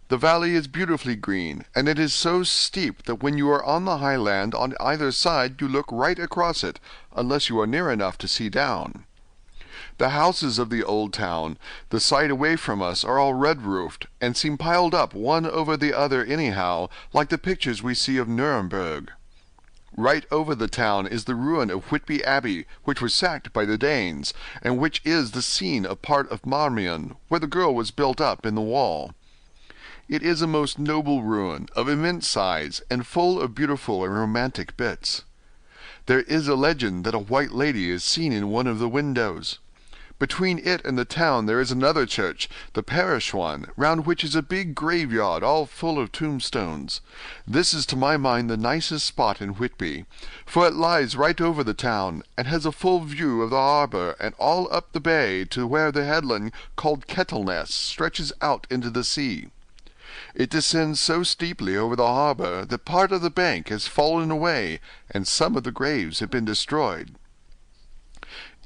The valley is beautifully green, and it is so steep that when you are on the high land on either side you look right across it, unless you are near enough to see down. The houses of the old town, the side away from us, are all red-roofed, and seem piled up one over the other anyhow, like the pictures we see of Nuremberg. Right over the town is the ruin of Whitby Abbey, which was sacked by the Danes, and which is the scene of part of Marmion, where the girl was built up in the wall. It is a most noble ruin, of immense size, and full of beautiful and romantic bits. There is a legend that a white lady is seen in one of the windows. Between it and the town there is another church, the parish one, round which is a big graveyard all full of tombstones. This is to my mind the nicest spot in Whitby, for it lies right over the town, and has a full view of the harbour and all up the bay to where the headland called Kettleness stretches out into the sea. It descends so steeply over the harbour that part of the bank has fallen away, and some of the graves have been destroyed.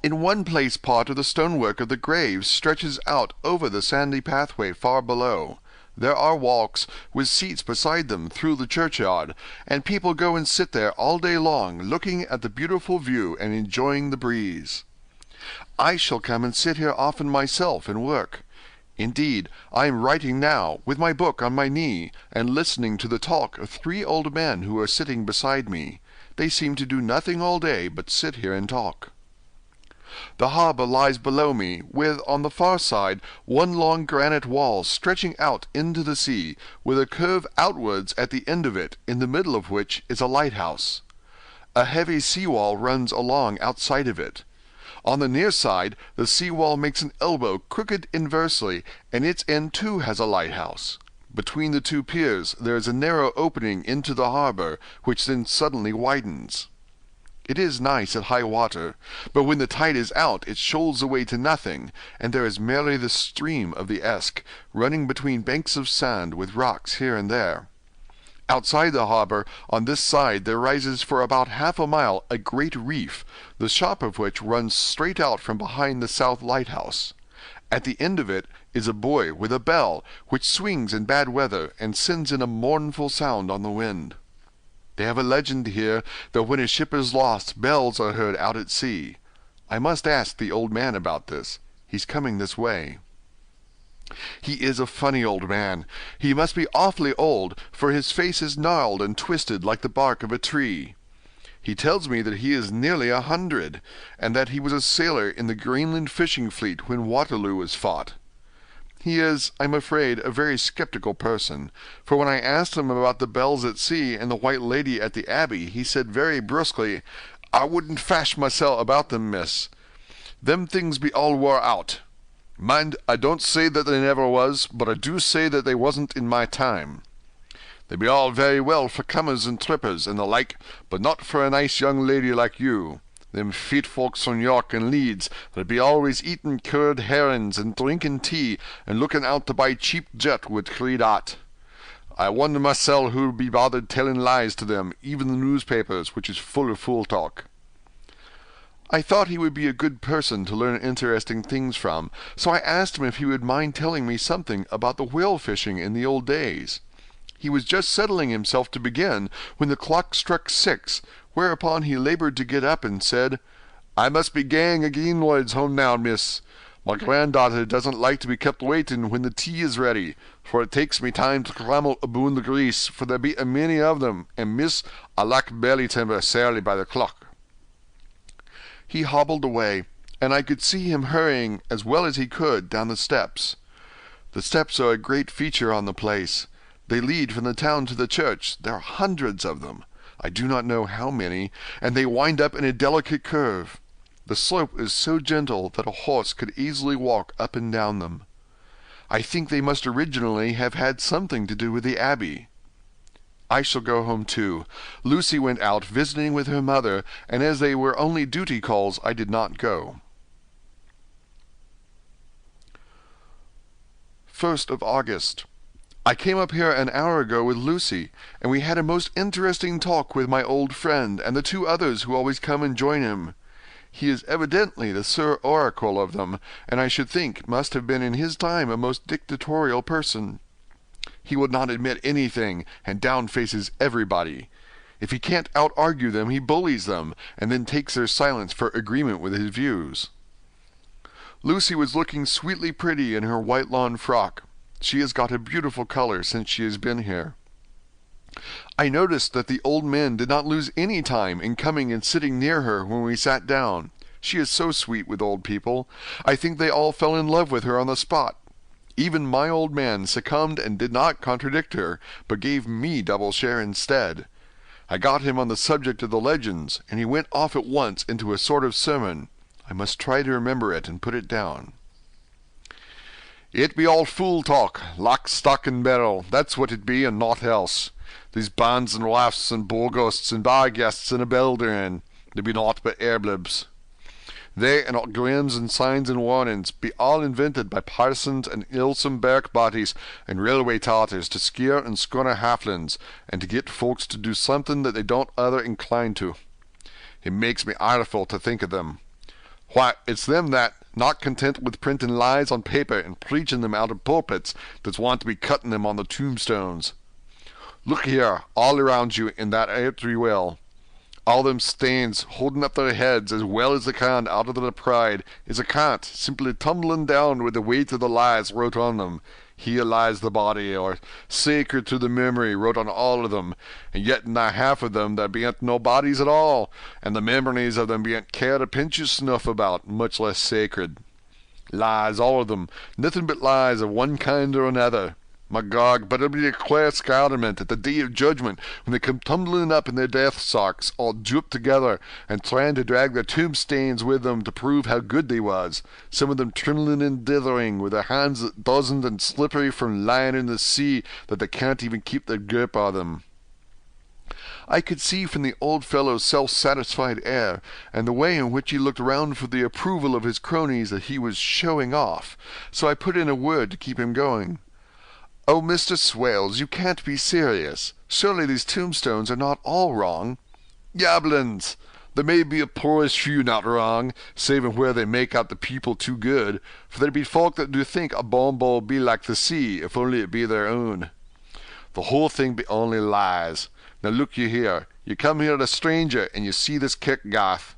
In one place part of the stonework of the graves stretches out over the sandy pathway far below. There are walks, with seats beside them, through the churchyard, and people go and sit there all day long, looking at the beautiful view and enjoying the breeze. I shall come and sit here often myself and work. Indeed, I am writing now, with my book on my knee, and listening to the talk of 3 old men who are sitting beside me. They seem to do nothing all day but sit here and talk. The harbour lies below me, with, on the far side, one long granite wall stretching out into the sea, with a curve outwards at the end of it, in the middle of which is a lighthouse. A heavy sea-wall runs along outside of it. On the near side, the sea-wall makes an elbow crooked inversely, and its end too has a lighthouse. Between the 2 piers there is a narrow opening into the harbour, which then suddenly widens. It is nice at high water, but when the tide is out it shoals away to nothing, and there is merely the stream of the Esk, running between banks of sand with rocks here and there. Outside the harbour, on this side, there rises for about half a mile a great reef, the shop of which runs straight out from behind the south lighthouse. At the end of it is a buoy with a bell, which swings in bad weather, and sends in a mournful sound on the wind. They have a legend here that when a ship is lost, bells are heard out at sea. I must ask the old man about this. He's coming this way. He is a funny old man. He must be awfully old, for his face is gnarled and twisted like the bark of a tree. He tells me that he is nearly 100, and that he was a sailor in the Greenland fishing fleet when Waterloo was fought. He is, I'm afraid, a very sceptical person, for when I asked him about the bells at sea and the white lady at the Abbey, he said very brusquely, "I wouldn't fash mysel' about them, miss. Them things be all wore out. Mind, I don't say that they never was, but I do say that they wasn't in my time. They be all very well for comers and trippers and the like, but not for a nice young lady like you. Them feet folks from York and Leeds that be always eatin' curd herrings and drinkin' tea and lookin' out to buy cheap jet would creed out. I wonder mysel' who'd be bothered tellin' lies to them, even the newspapers, which is full of fool talk." I thought he would be a good person to learn interesting things from, so I asked him if he would mind telling me something about the whale fishing in the old days. He was just settling himself to begin when the clock struck 6, whereupon he laboured to get up and said, "I must be gang agin Lloyd's home now, miss. My granddaughter doesn't like to be kept waiting when the tea is ready, for it takes me time to crammel aboon the grease, for there be a many of them, and miss, I lack belly timber sairly by the clock." He hobbled away, and I could see him hurrying as well as he could down the steps. The steps are a great feature on the place. They lead from the town to the church. There are hundreds of them. I do not know how many, and they wind up in a delicate curve. The slope is so gentle that a horse could easily walk up and down them. I think they must originally have had something to do with the Abbey. I shall go home too. Lucy went out visiting with her mother, and as they were only duty calls, I did not go. 1st of August. I came up here an hour ago with Lucy, and we had a most interesting talk with my old friend and the 2 others who always come and join him. He is evidently the Sir Oracle of them, and I should think must have been in his time a most dictatorial person. He will not admit anything, and down-faces everybody. If he can't out-argue them, he bullies them, and then takes their silence for agreement with his views. Lucy was looking sweetly pretty in her white lawn frock. She has got a beautiful color since she has been here. I noticed that the old men did not lose any time in coming and sitting near her when we sat down. She is so sweet with old people. I think they all fell in love with her on the spot. Even my old man succumbed and did not contradict her, but gave me double share instead. I got him on the subject of the legends, and he went off at once into a sort of sermon. I must try to remember it and put it down. It be all fool talk, lock, stock, and barrel, that's what it be, and naught else. These bands and wafts and bogosts and barguests and a belderin, they be naught but airblibs. They and all grams and signs and warnings be all invented by parsons and ilsome bark bodies and railway tartars to scare and scunner halflings, and to get folks to do something that they don't other incline to. It makes me ireful to think of them. Why, it's them that, not content with printing lies on paper and preaching them out of pulpits, that's want to be cutting them on the tombstones. Look here, all around you in that earthly well. All them stains holding up their heads as well as they can out of their pride is a cant simply tumbling down with the weight of the lies wrote on them. Here lies the body, or sacred to the memory, wrote on all of them, and yet in that half of them there bean't no bodies at all, and the memories of them bean't cared a pinch of snuff about, much less sacred. Lies, all of them, nothing but lies of one kind or another. My God, but it'll be a clear scarlement at the day of judgment when they come tumbling up in their death socks, all drooped together, and trying to drag their tombstains with them to prove how good they was, some of them trembling and dithering, with their hands dozened and slippery from lying in the sea that they can't even keep their grip on them. I could see from the old fellow's self-satisfied air, and the way in which he looked round for the approval of his cronies, that he was showing off, so I put in a word to keep him going. "Oh, Mr. Swales, you can't be serious. Surely these tombstones are not all wrong." "Yablins! There may be a poorish few not wrong, saving where they make out the people too good, for there be folk that do think a bombo be like the sea, if only it be their own. The whole thing be only lies. Now look you here, you come here a stranger, and you see this kirkgarth."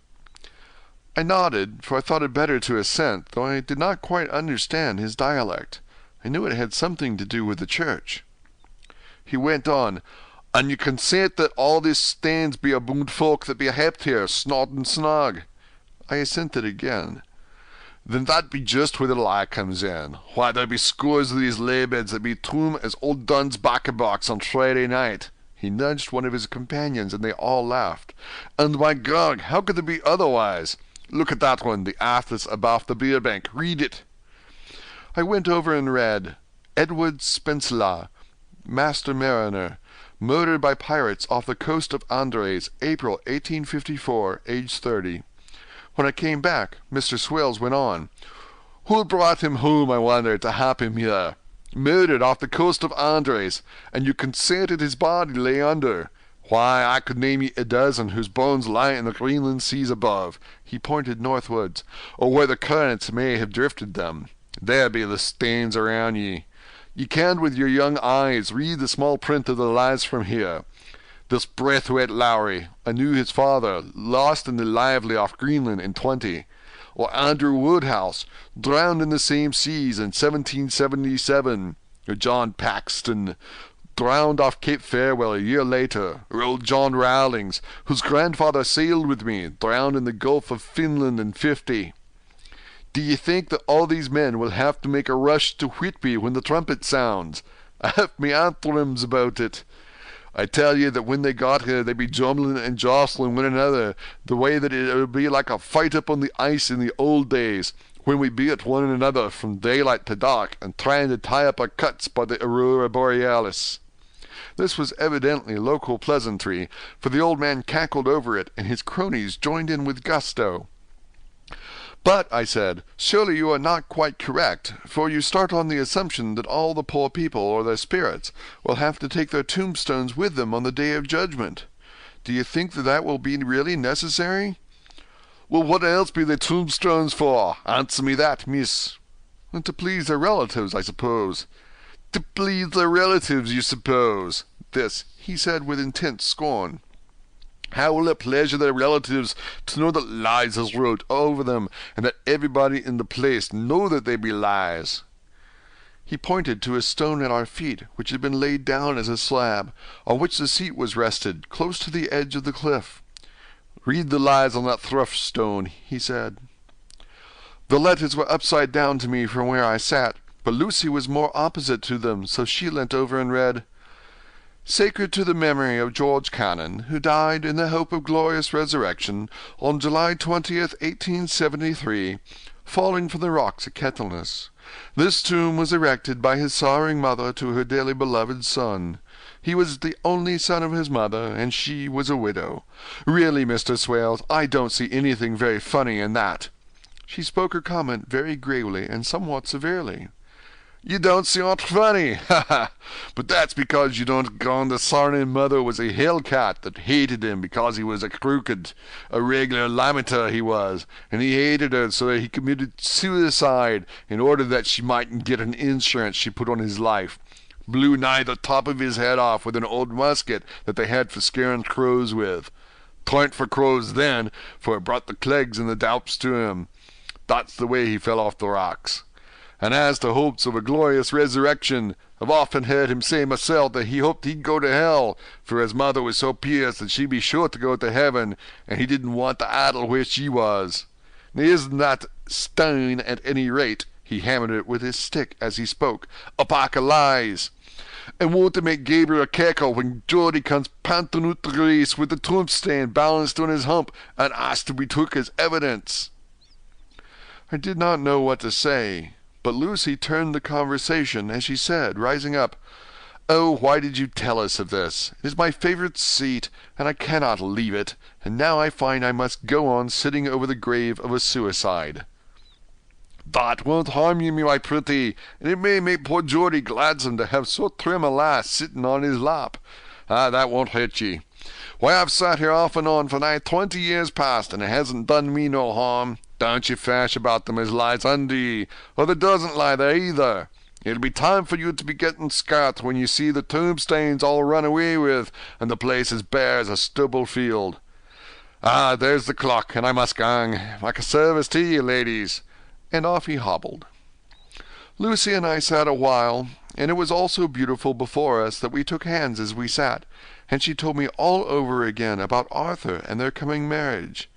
I nodded, for I thought it better to assent, though I did not quite understand his dialect. I knew it had something to do with the church. He went on, "And you consent that all these stains be aboond folk that be helped here, snod and snog?" I assented again. "Then that be just where the lie comes in. Why, there be scores of these laybeds that be toom as old Dunn's bacca-box on Friday night." He nudged one of his companions, and they all laughed. "And my God, how could there be otherwise? Look at that one, the athos abaft the beer bank. Read it." I went over and read, "Edward Spencelagh, Master Mariner, murdered by pirates off the coast of Andres, April 1854, age 30. When I came back, Mr. Swales went on, "Who brought him home, I wonder, to hap him here? Murdered off the coast of Andres, and you consented his body lay under. Why, I could name ye a dozen whose bones lie in the Greenland seas above," he pointed northwards, "or where the currents may have drifted them. There be the stains around ye. Ye can with your young eyes read the small print of the lies from here. This Braithwaite Lowry, I knew his father, lost in the Lively off Greenland in '20. Or Andrew Woodhouse, drowned in the same seas in 1777. Or John Paxton, drowned off Cape Farewell a year later. Or old John Rowlings, whose grandfather sailed with me, drowned in the Gulf of Finland in '50. Do you think that all these men will have to make a rush to Whitby when the trumpet sounds? I have me anthrems about it. I tell you that when they got here they be jumbling and jostling one another, the way that it'll be like a fight up on the ice in the old days, when we be at one another from daylight to dark, and trying to tie up our cuts by the Aurora Borealis." This was evidently local pleasantry, for the old man cackled over it, and his cronies joined in with gusto. "But," I said, "surely you are not quite correct, for you start on the assumption that all the poor people, or their spirits, will have to take their tombstones with them on the day of judgment. Do you think that will be really necessary?" "Well, what else be the tombstones for? Answer me that, miss." "To please their relatives, I suppose." "To please their relatives, you suppose?" This he said with intense scorn. "How will it pleasure their relatives to know that lies is wrote over them, and that everybody in the place know that they be lies?" He pointed to a stone at our feet, which had been laid down as a slab, on which the seat was rested, close to the edge of the cliff. "Read the lies on that thrush stone," he said. The letters were upside down to me from where I sat, but Lucy was more opposite to them, so she leant over and read, "Sacred to the memory of George Cannon, who died in the hope of glorious resurrection on July 20th, 1873, falling from the rocks at Kettleness. This tomb was erected by his sorrowing mother to her dearly beloved son. He was the only son of his mother, and she was a widow. Really, Mr. Swales, I don't see anything very funny in that." She spoke her comment very gravely and somewhat severely. "You don't see aught funny, ha ha! But that's because you don't gone the sarnin' mother was a hellcat that hated him because he was a crooked, a regular lamenter he was, and he hated her so that he committed suicide in order that she mightn't get an insurance she put on his life. Blew nigh the top of his head off with an old musket that they had for scaring crows with. 'Twarn't for crows then, for it brought the clegs and the doups to him. That's the way he fell off the rocks. And as to hopes of a glorious resurrection, I've often heard him say myself that he hoped he'd go to hell, for his mother was so pious that she'd be sure to go to heaven, and he didn't want to idle where she was. Now isn't that stone at any rate," he hammered it with his stick as he spoke, "a pack of lies? And won't it make Gabriel cackle when Geordie comes panting out the race with the tombstone balanced on his hump and asked to be took as evidence?" I did not know what to say, but Lucy turned the conversation as she said, rising up, "Oh, why did you tell us of this? It is my favorite seat, and I cannot leave it, and now I find I must go on sitting over the grave of a suicide." "That won't harm you, my pretty, and it may make poor Geordie gladsome to have so trim a lass sitting on his lap. That won't hurt ye. Why, I've sat here off and on for nigh 20 years past, and it hasn't done me no harm. Don't you fash about them as lies under ye, or there doesn't lie there either. It'll be time for you to be getting scart when you see the tombstones all run away with, and the place as bare as a stubble field. There's the clock, and I must gang. Make a service to ye, ladies." And off he hobbled. Lucy and I sat a while, and it was all so beautiful before us that we took hands as we sat, and she told me all over again about Arthur and their coming marriage.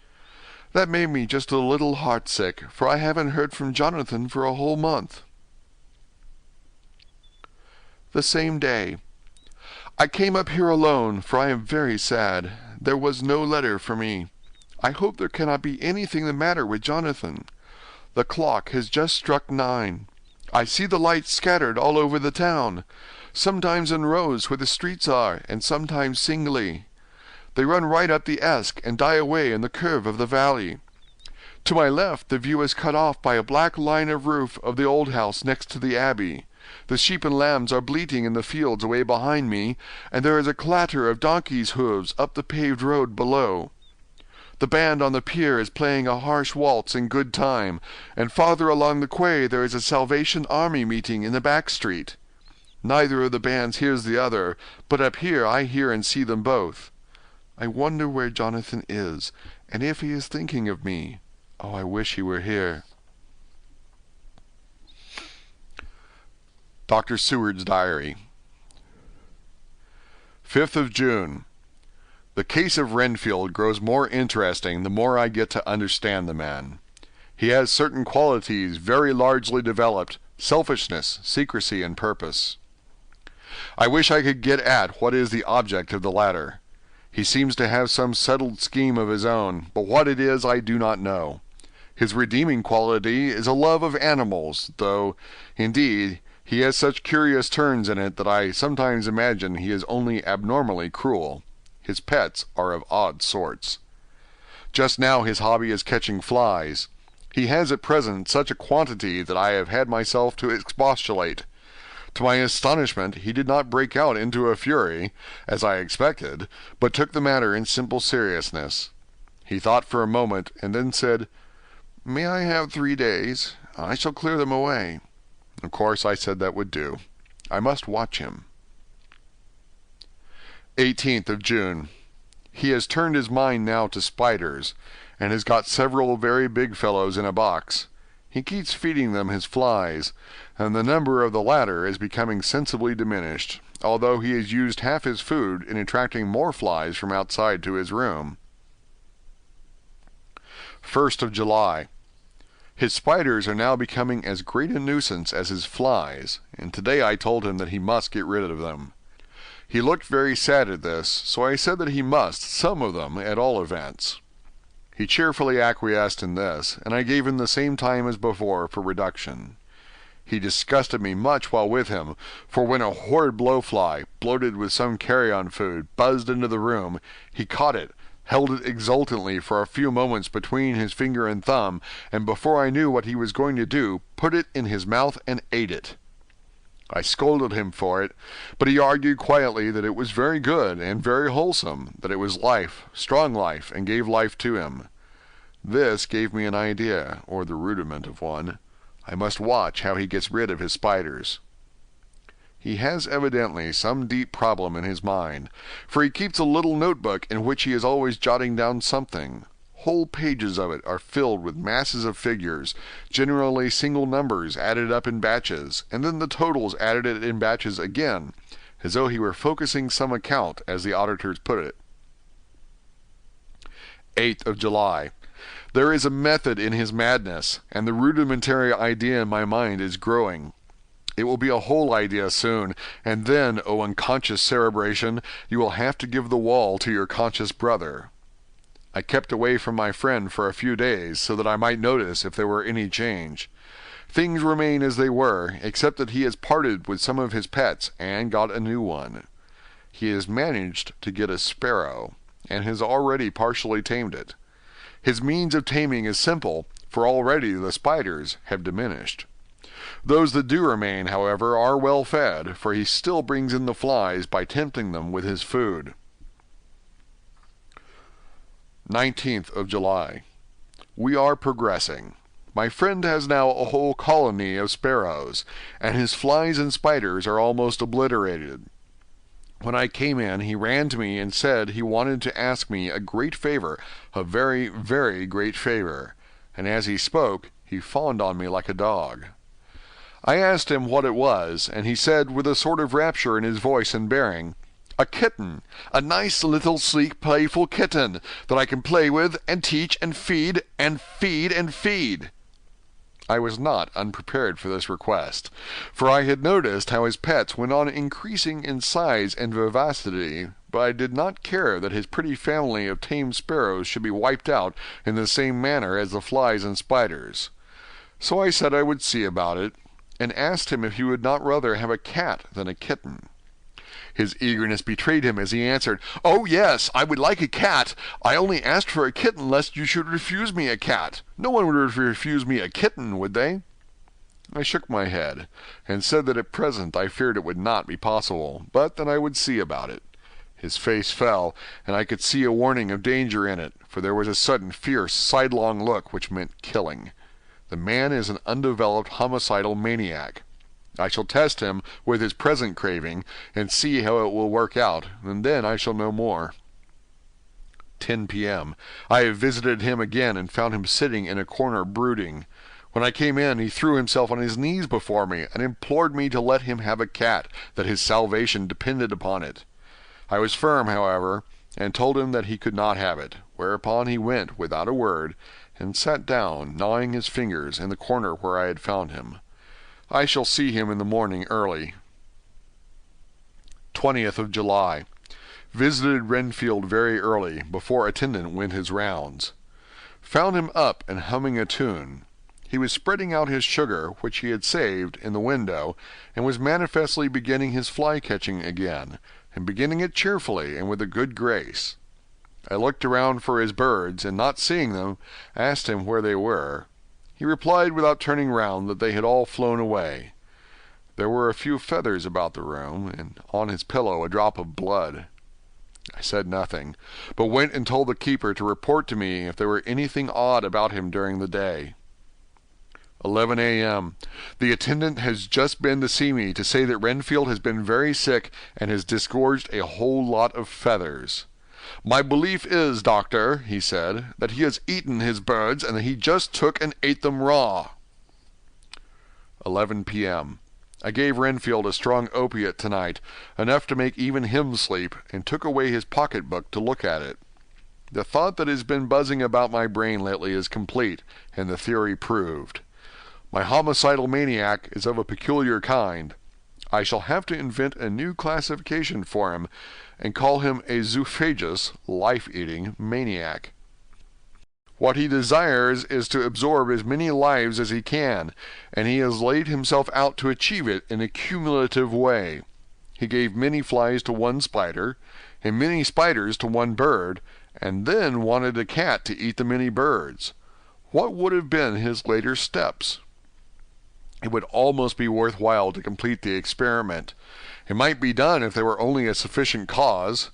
That made me just a little heartsick, for I haven't heard from Jonathan for a whole month. The same day. I came up here alone, for I am very sad. There was no letter for me. I hope there cannot be anything the matter with Jonathan. The clock has just struck 9. I see the lights scattered all over the town, sometimes in rows where the streets are, and sometimes singly. They run right up the Esk and die away in the curve of the valley. To my left the view is cut off by a black line of roof of the old house next to the abbey. The sheep and lambs are bleating in the fields away behind me, and there is a clatter of donkeys' hooves up the paved road below. The band on the pier is playing a harsh waltz in good time, and farther along the quay there is a Salvation Army meeting in the back street. Neither of the bands hears the other, but up here I hear and see them both. I wonder where Jonathan is, and if he is thinking of me. Oh, I wish he were here. Dr. Seward's Diary. 5th of June. The case of Renfield grows more interesting the more I get to understand the man. He has certain qualities very largely developed: selfishness, secrecy, and purpose. I wish I could get at what is the object of the latter. He seems to have some settled scheme of his own, but what it is I do not know. His redeeming quality is a love of animals, though, indeed, he has such curious turns in it that I sometimes imagine he is only abnormally cruel. His pets are of odd sorts. Just now his hobby is catching flies. He has at present such a quantity that I have had myself to expostulate. To my astonishment, he did not break out into a fury, as I expected, but took the matter in simple seriousness. He thought for a moment, and then said, "May I have 3 days? I shall clear them away." Of course I said that would do. I must watch him. 18th of June. He has turned his mind now to spiders, and has got several very big fellows in a box. He keeps feeding them his flies, and the number of the latter is becoming sensibly diminished, although he has used half his food in attracting more flies from outside to his room. 1st of July. His spiders are now becoming as great a nuisance as his flies, and today I told him that he must get rid of them. He looked very sad at this, so I said that he must, some of them, at all events. He cheerfully acquiesced in this, and I gave him the same time as before for reduction. He disgusted me much while with him, for when a horrid blowfly, bloated with some carrion food, buzzed into the room, he caught it, held it exultantly for a few moments between his finger and thumb, and before I knew what he was going to do, put it in his mouth and ate it. I scolded him for it, but he argued quietly that it was very good and very wholesome, that it was life, strong life, and gave life to him. This gave me an idea, or the rudiment of one. I must watch how he gets rid of his spiders. He has evidently some deep problem in his mind, for he keeps a little notebook in which he is always jotting down something. Whole pages of it are filled with masses of figures, generally single numbers added up in batches, and then the totals added in batches again, as though he were focusing some account, as the auditors put it. 8th of July. There is a method in his madness, and the rudimentary idea in my mind is growing. It will be a whole idea soon, and then, O unconscious cerebration, you will have to give the wall to your conscious brother. I kept away from my friend for a few days, so that I might notice if there were any change. Things remain as they were, except that he has parted with some of his pets, and got a new one. He has managed to get a sparrow, and has already partially tamed it. His means of taming is simple, for already the spiders have diminished. Those that do remain, however, are well fed, for he still brings in the flies by tempting them with his food. 19th of July. We are progressing. My friend has now a whole colony of sparrows, and his flies and spiders are almost obliterated. When I came in, he ran to me and said he wanted to ask me a great favor, a very, very great favor, and as he spoke, he fawned on me like a dog. I asked him what it was, and he said, with a sort of rapture in his voice and bearing, "A kitten, a nice little sleek playful kitten, that I can play with, and teach, and feed, and feed, and feed." I was not unprepared for this request, for I had noticed how his pets went on increasing in size and vivacity, but I did not care that his pretty family of tame sparrows should be wiped out in the same manner as the flies and spiders. So I said I would see about it, and asked him if he would not rather have a cat than a kitten. His eagerness betrayed him as he answered, "Oh, yes, I would like a cat. I only asked for a kitten lest you should refuse me a cat. No one would refuse me a kitten, would they?" I shook my head, and said that at present I feared it would not be possible, but that I would see about it. His face fell, and I could see a warning of danger in it, for there was a sudden fierce, sidelong look which meant killing. The man is an undeveloped homicidal maniac. I shall test him with his present craving, and see how it will work out, and then I shall know more. 10 p.m. I have visited him again, and found him sitting in a corner brooding. When I came in, he threw himself on his knees before me, and implored me to let him have a cat, that his salvation depended upon it. I was firm, however, and told him that he could not have it, whereupon he went, without a word, and sat down, gnawing his fingers, in the corner where I had found him. I shall see him in the morning early. 20th of July. Visited Renfield very early, before attendant went his rounds. Found him up and humming a tune. He was spreading out his sugar, which he had saved, in the window, and was manifestly beginning his fly-catching again, and beginning it cheerfully and with a good grace. I looked around for his birds, and not seeing them, asked him where they were. He replied without turning round that they had all flown away. There were a few feathers about the room, and on his pillow a drop of blood. I said nothing, but went and told the keeper to report to me if there were anything odd about him during the day. 11 a.m. The attendant has just been to see me to say that Renfield has been very sick and has disgorged a whole lot of feathers. "My belief is, doctor," he said, "that he has eaten his birds, and that he just took and ate them raw." 11 p.m. I gave Renfield a strong opiate tonight, enough to make even him sleep, and took away his pocketbook to look at it. The thought that has been buzzing about my brain lately is complete, and the theory proved. My homicidal maniac is of a peculiar kind. I shall have to invent a new classification for him, and call him a zoophagous, life-eating maniac. What he desires is to absorb as many lives as he can, and he has laid himself out to achieve it in a cumulative way. He gave many flies to one spider, and many spiders to one bird, and then wanted a cat to eat the many birds. What would have been his later steps? It would almost be worthwhile to complete the experiment. It might be done if there were only a sufficient cause.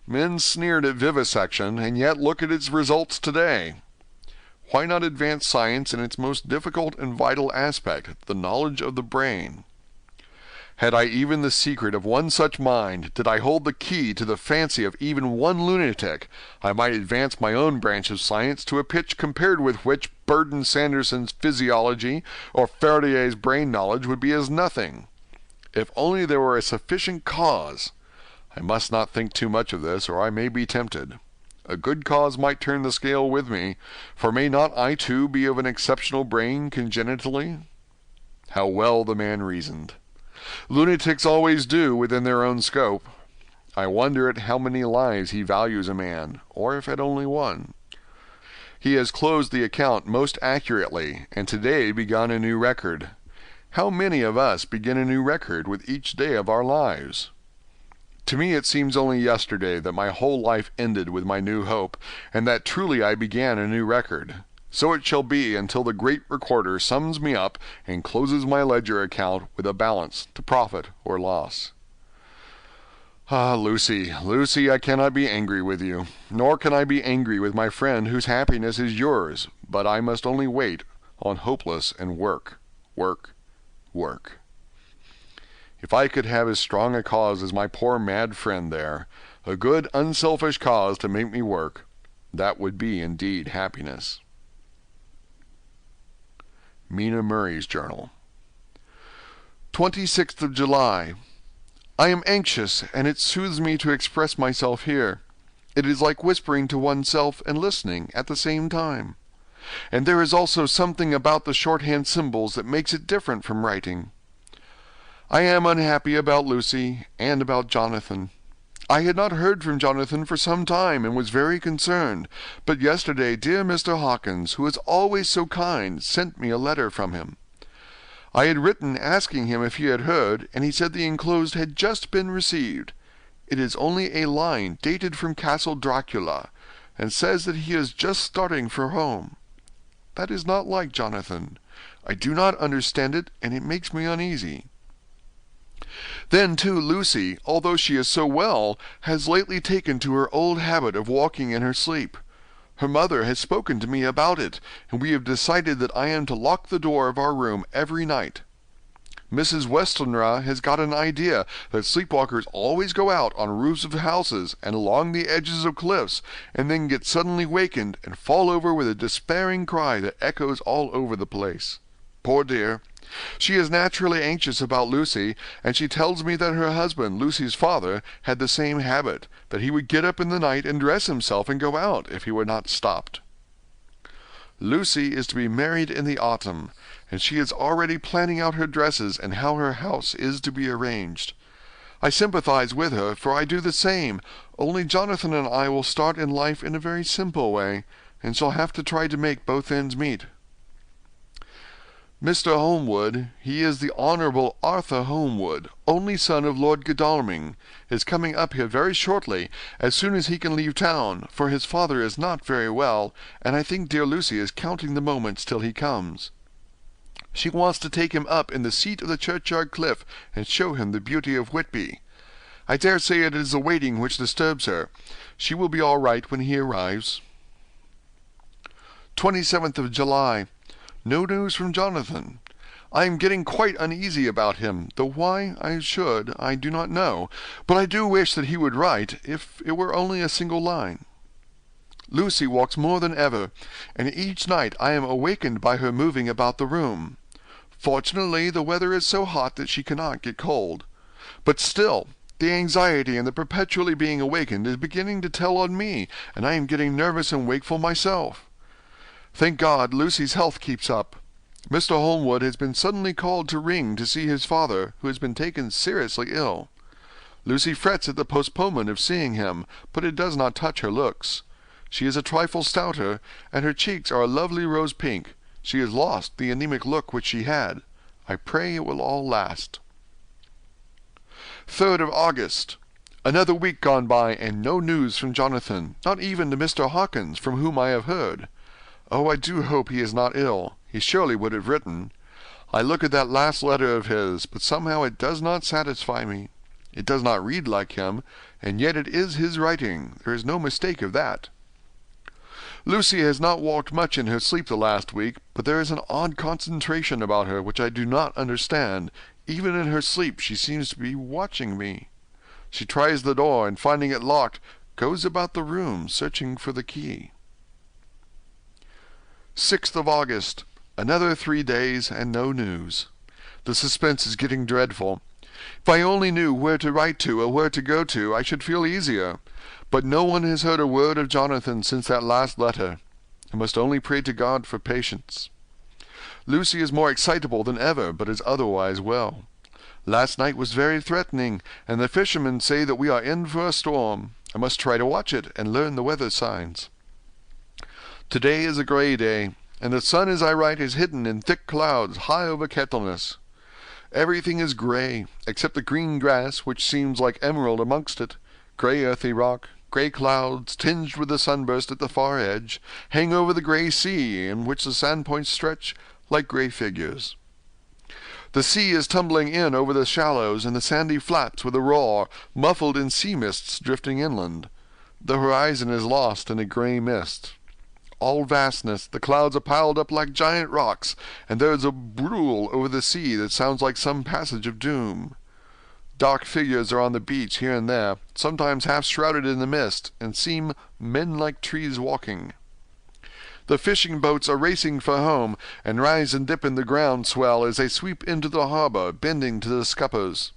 Men sneered at vivisection, and yet look at its results today. Why not advance science in its most difficult and vital aspect, the knowledge of the brain? Had I even the secret of one such mind, did I hold the key to the fancy of even one lunatic, I might advance my own branch of science to a pitch compared with which Burton Sanderson's physiology or Faraday's brain knowledge would be as nothing. If only there were a sufficient cause. I must not think too much of this, or I may be tempted. A good cause might turn the scale with me, for may not I too be of an exceptional brain congenitally? How well the man reasoned. Lunatics always do within their own scope. I wonder at how many lives he values a man, or if at only one. He has closed the account most accurately, and today begun a new record. How many of us begin a new record with each day of our lives? To me it seems only yesterday that my whole life ended with my new hope, and that truly I began a new record. So it shall be until the great recorder sums me up and closes my ledger account with a balance to profit or loss. Ah, Lucy, Lucy, I cannot be angry with you, nor can I be angry with my friend whose happiness is yours, but I must only wait on hopeless and work. If I could have as strong a cause as my poor mad friend there, a good unselfish cause to make me work, that would be indeed happiness. Mina Murray's Journal. 26th of July. I am anxious, and it soothes me to express myself here. It is like whispering to oneself and listening at the same time. And there is also something about the shorthand symbols that makes it different from writing. I am unhappy about Lucy and about Jonathan. I had not heard from Jonathan for some time and was very concerned, but yesterday dear Mr. Hawkins, who is always so kind, sent me a letter from him. I had written asking him if he had heard, and he said the enclosed had just been received. It is only a line dated from Castle Dracula, and says that he is just starting for home. That is not like Jonathan. I do not understand it, and it makes me uneasy. Then, too, Lucy, although she is so well, has lately taken to her old habit of walking in her sleep. Her mother has spoken to me about it, and we have decided that I am to lock the door of our room every night. Mrs. Westenra has got an idea that sleepwalkers always go out on roofs of houses and along the edges of cliffs, and then get suddenly wakened and fall over with a despairing cry that echoes all over the place. Poor dear! She is naturally anxious about Lucy, and she tells me that her husband, Lucy's father, had the same habit, that he would get up in the night and dress himself and go out if he were not stopped. Lucy is to be married in the autumn, and she is already planning out her dresses and how her house is to be arranged. I sympathize with her, for I do the same, only Jonathan and I will start in life in a very simple way, and shall have to try to make both ends meet. Mr. Holmwood, he is the Honourable Arthur Holmwood, only son of Lord Godalming, is coming up here very shortly, as soon as he can leave town, for his father is not very well, and I think dear Lucy is counting the moments till he comes. She wants to take him up in the seat of the churchyard cliff, and show him the beauty of Whitby. I dare say it is the waiting which disturbs her. She will be all right when he arrives. 27th of July. No news from Jonathan. I am getting quite uneasy about him, though why I should, I do not know, but I do wish that he would write, if it were only a single line. Lucy walks more than ever, and each night I am awakened by her moving about the room. Fortunately, the weather is so hot that she cannot get cold. But still, the anxiety and the perpetually being awakened is beginning to tell on me, and I am getting nervous and wakeful myself. Thank God, Lucy's health keeps up. Mr. Holmwood has been suddenly called to Ring to see his father, who has been taken seriously ill. Lucy frets at the postponement of seeing him, but it does not touch her looks. She is a trifle stouter, and her cheeks are a lovely rose pink. She has lost the anemic look which she had. I pray it will all last. 3rd of August. Another week gone by, and no news from Jonathan, not even to Mr. Hawkins, from whom I have heard. Oh, I do hope he is not ill. He surely would have written. I look at that last letter of his, but somehow it does not satisfy me. It does not read like him, and yet it is his writing. There is no mistake of that. Lucy has not walked much in her sleep the last week, but there is an odd concentration about her which I do not understand. Even in her sleep she seems to be watching me. She tries the door, and finding it locked, goes about the room, searching for the key. 6th of August. Another 3 days, and no news. The suspense is getting dreadful. If I only knew where to write to or where to go to, I should feel easier. But no one has heard a word of Jonathan since that last letter. I must only pray to God for patience. Lucy is more excitable than ever, but is otherwise well. Last night was very threatening, and the fishermen say that we are in for a storm. I must try to watch it and learn the weather signs. Today is a grey day, and the sun as I write is hidden in thick clouds high over Kettleness. Everything is grey, except the green grass, which seems like emerald amongst it. Grey earthy rock, grey clouds, tinged with the sunburst at the far edge, hang over the grey sea, in which the sandpoints stretch like grey figures. The sea is tumbling in over the shallows and the sandy flats with a roar, muffled in sea mists drifting inland. The horizon is lost in a grey mist. All vastness, the clouds are piled up like giant rocks, and there is a brool over the sea that sounds like some passage of doom. Dark figures are on the beach here and there, sometimes half shrouded in the mist, and seem men like trees walking. The fishing boats are racing for home, and rise and dip in the ground swell as they sweep into the harbor, bending to the scuppers.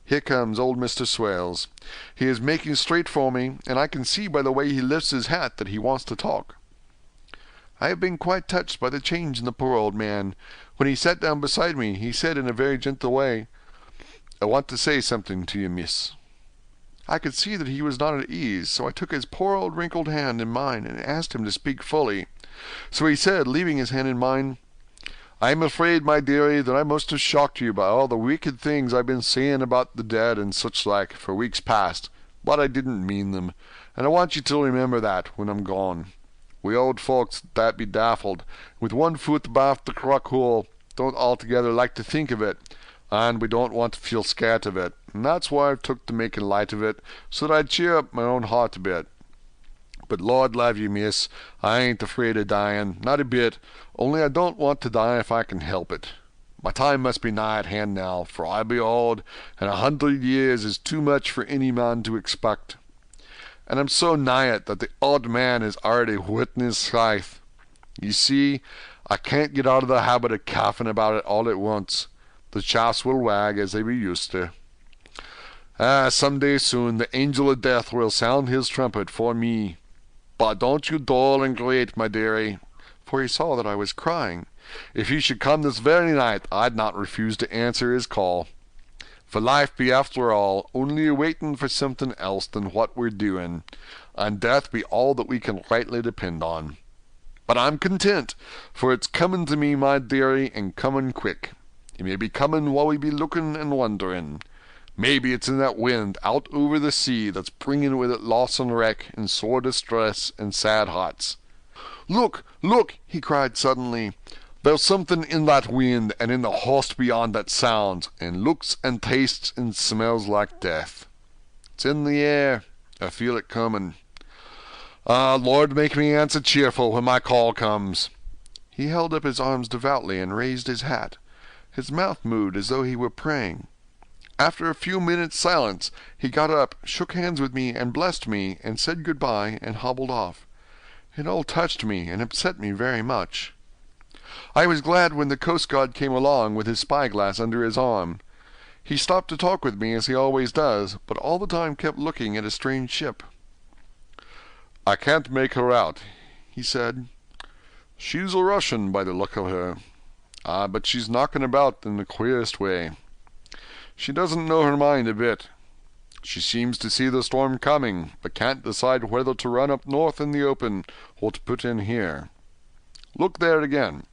Here comes old Mr. Swales. He is making straight for me, and I can see by the way he lifts his hat that he wants to talk. I have been quite touched by the change in the poor old man. When he sat down beside me, he said in a very gentle way, "I want to say something to you, miss." I could see that he was not at ease, so I took his poor old wrinkled hand in mine and asked him to speak fully. So he said, leaving his hand in mine, "I am afraid, my dearie, that I must have shocked you by all the wicked things I've been saying about the dead and such like for weeks past, but I didn't mean them, and I want you to remember that when I'm gone. We old folks that be daffled, with one foot abaft the crock hole, don't altogether like to think of it, and we don't want to feel scared of it, and that's why I've took to making light of it, so that I'd cheer up my own heart a bit. But Lord love you, miss, I ain't afraid of dying, not a bit, only I don't want to die if I can help it. My time must be nigh at hand now, for I be old, and 100 years is too much for any man to expect. And I'm so nigh it that the old man is already whitting his scythe. You see, I can't get out of the habit of coughing about it all at once. The chaps will wag as they be used to. Some day soon the angel of death will sound his trumpet for me. But don't you dull and great, my dearie," for he saw that I was crying. "If he should come this very night, I'd not refuse to answer his call. For life be after all only a waiting for something else than what we're doing, and death be all that we can rightly depend on. But I'm content, for it's coming to me, my dearie, and coming quick. It may be coming while we be looking and wondering. Maybe it's in that wind out over the sea that's bringing with it loss and wreck and sore distress and sad hearts. Look, look!" he cried suddenly. "There's something in that wind and in the host beyond that sounds, and looks and tastes and smells like death. It's in the air. I feel it coming. Lord, make me answer cheerful when my call comes." He held up his arms devoutly and raised his hat. His mouth moved as though he were praying. After a few minutes' silence, he got up, shook hands with me, and blessed me, and said good-bye, and hobbled off. It all touched me and upset me very much. I was glad when the Coast Guard came along with his spyglass under his arm. He stopped to talk with me as he always does, but all the time kept looking at a strange ship. "I can't make her out," he said. "She's a Russian by the look of her. But she's knocking about in the queerest way. She doesn't know her mind a bit. She seems to see the storm coming, but can't decide whether to run up north in the open or to put in here. Look there again.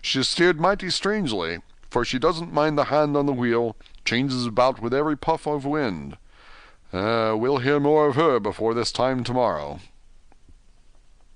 She has steered mighty strangely, for she doesn't mind the hand on the wheel, changes about with every puff of wind. We'll hear more of her before this time tomorrow."